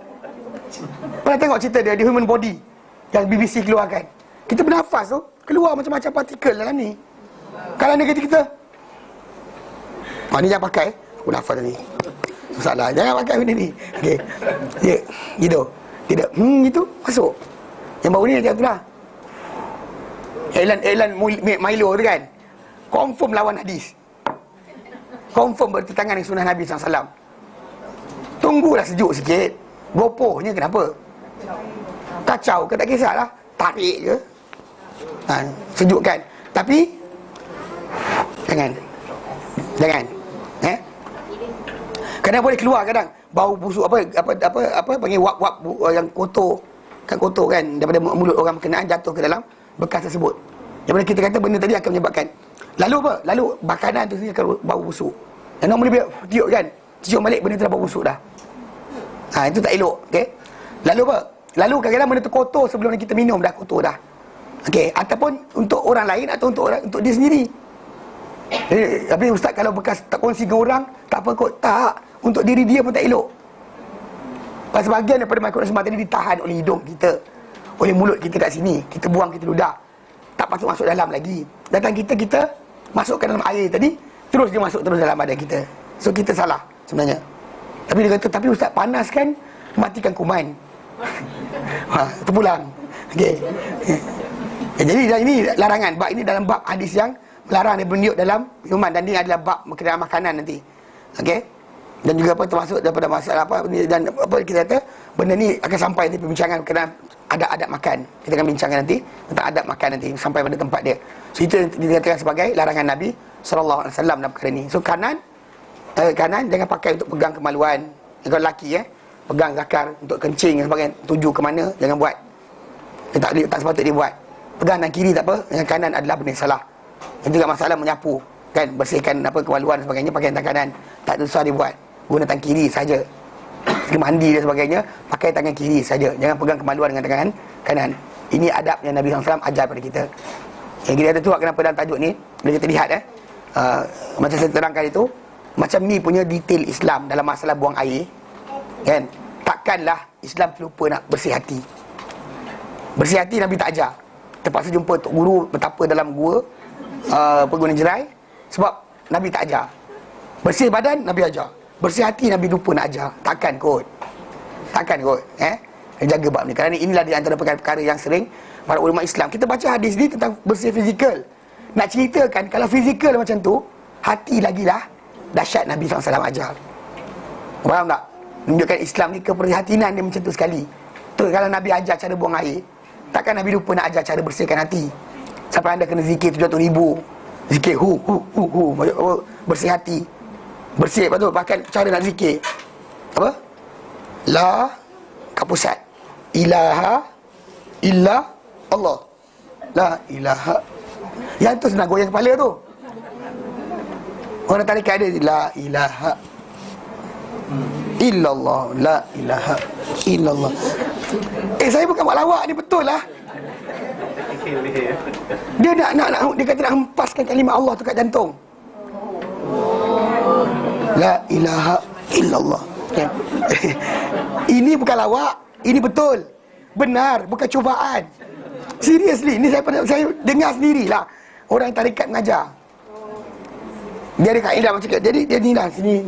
Pernah tengok cerita dia, di human body yang BBC keluarkan. Kita bernafas tu, keluar macam-macam partikel dalam ni. Kalau negatif kita, ni jangan pakai. Aku nafas ni. Masalah, jangan pakai benda ni. Okey. Ya, gitu. Tidak. Gitu, masuk. Yang baru ni macam tu lah. Elan Milo tu kan, confirm lawan hadis. Confirm bertentangan dengan sunnah Nabi SAW. Tunggulah sejuk sikit. Gopohnya kenapa? Kacau ke tak kisahlah. Tarik je. Sejuk kan. Tapi Jangan. Kadang boleh keluar kadang bau busuk apa panggil wap yang kotor. Kan kotor kan daripada mulut orang berkenaan jatuh ke dalam bekas tersebut. Yang mana kita kata benda tadi akan menyebabkan. Lalu apa? Lalu makanan tu sendiri akan bau busuk. Yang orang boleh tiup kan. Cium balik benda tu dah bau busuk dah. Itu tak elok. Okey. Lalu apa? Lalu kadang-kadang benda tu kotor sebelum kita minum dah kotor dah. Okey, ataupun untuk orang lain atau untuk dia sendiri. Tapi ustaz kalau bekas tak kongsi dengan orang, tak apa kot. Tak, untuk diri dia pun tak elok. Pasal sebahagian daripada mikroorganisma tadi ditahan oleh hidung kita, oleh mulut kita kat sini. Kita buang, kita ludah. Tak patut masuk dalam lagi. Datang kita masukkan dalam air tadi, terus dia masuk terus dalam badan kita. So kita salah sebenarnya. Tapi dia kata, tapi ustaz panas kan, matikan kuman. Terpulang. Okey. Jadi ini larangan. Bab ini dalam bab hadis yang melarang dia meniup dalam minuman, dan ini adalah bab berkenaan makanan nanti. Okey. Dan juga apa termasuk daripada masalah apa dan apa kita kata benda ni akan sampai di perbincangan berkenaan adab-adab makan. Kita akan bincangkan nanti tentang adab makan nanti sampai pada tempat dia. So itu dikatakan sebagai larangan Nabi sallallahu alaihi wasallam dalam perkara ni. So kanan jangan pakai untuk pegang kemaluan. Kalau lelaki pegang zakar untuk kencing dan sebagainya, tuju ke mana jangan buat. Dia tak sepatutnya dia buat. Pegang tangan kiri tak apa, dengan kanan adalah benda salah. Yang juga masalah menyapu kan, bersihkan kemaluan dan sebagainya pakai tangan kanan. Tak susah dia buat. Guna tangan kiri saja. Pergi mandi dan sebagainya pakai tangan kiri saja. Jangan pegang kemaluan dengan tangan kanan. Ini adab yang Nabi SAW ajar pada kita. Yang kita kata tu kenapa dalam tajuk ni bila kita lihat macam saya terangkan itu, macam ni punya detail Islam dalam masalah buang air kan. Takkanlah Islam terlupa nak bersih hati. Bersih hati Nabi tak ajar. Terpaksa jumpa Tok Guru betapa dalam gua Pergunungan Jerai, sebab Nabi tak ajar. Bersih badan Nabi ajar, bersih hati Nabi lupa nak ajar. Takkan kot. Jaga bab ni. Kerana inilah di antara perkara-perkara yang sering para ulama Islam. Kita baca hadis ni tentang bersih fizikal. Nak ceritakan kalau fizikal macam tu, hati lagilah dahsyat Nabi SAW ajar. Faham tak? Menunjukkan Islam ni keprihatinan dia macam tu sekali. Tu kalau Nabi ajar cara buang air, takkan Nabi lupa nak ajar cara bersihkan hati. Sampai anda kena zikir 700,000. Zikir hu bersih hati. Bersih, lepas tu pakai cara nak zikir apa? La kapusat ilaha illa Allah. La ilaha. Yang tu senang goyang kepala tu. Orang tarikat ada la ilaha illallah, la ilaha illallah. Saya bukan buat lawak ni, betul lah. Dia dia kata nak hempaskan kalimah Allah tu kat jantung. La ilaha illallah. Ini bukan lawak, ini betul. Benar, bukan cubaan. Seriously, ni saya dengar sendirilah orang yang tarikat mengajar. Dia ada kaedah macam tu. Jadi dia ni lah sini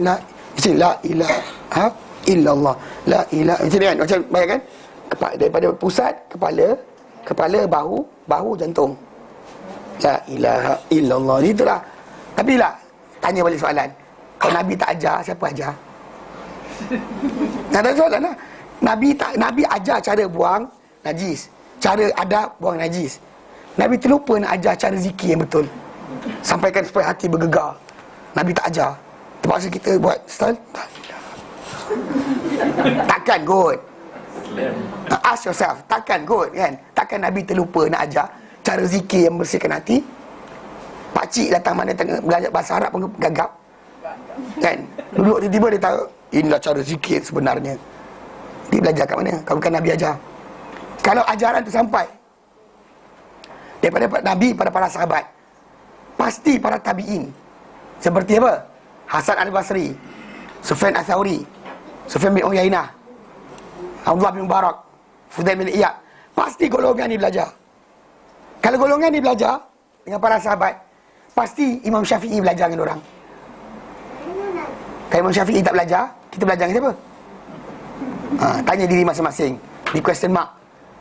la ilaha illallah. La ilaha. Macam ni kan, macam bayangkan daripada pusat kepala bahu jantung. La ilaha illallah. Itulah. Tapi lah tanya balik soalan. Kalau Nabi tak ajar, siapa ajar? Nak tanya soalan lah. Nabi ajar cara buang najis, cara adab buang najis. Nabi terlupa nak ajar cara zikir yang betul, sampaikan supaya hati bergegar. Nabi tak ajar. Terpaksa kita buat style. Takkan kot. Ask yourself, takkan kot kan? Takkan Nabi terlupa nak ajar cara zikir yang bersihkan hati? Pakcik datang mana tengah belajar bahasa Arab pun gagap kan? Duduk tiba-tiba dia tahu inilah cara zikir sebenarnya. Dia belajar kat mana? Kalau bukan Nabi ajar. Kalau ajaran tu sampai daripada Nabi pada para sahabat. Pasti para tabi'in. Seperti apa? Hasan al-Basri, Sufyan al-Thawri, Sufyan bin Uyainah, Abdullah bin Mubarak, Fudail bin Iyad. Pasti golongan ni belajar. Kalau golongan ni belajar dengan para sahabat, pasti Imam Syafi'i belajar dengan orang. Kalau Imam Syafi'i tak belajar, kita belajar dengan siapa? Tanya diri masing-masing. Di question mark.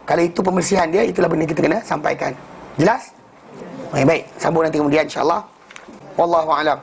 Kalau itu pembersihan dia, itulah benda kita kena sampaikan. Jelas? Baik, sambung nanti kemudian insya-Allah. Wallahu a'lam.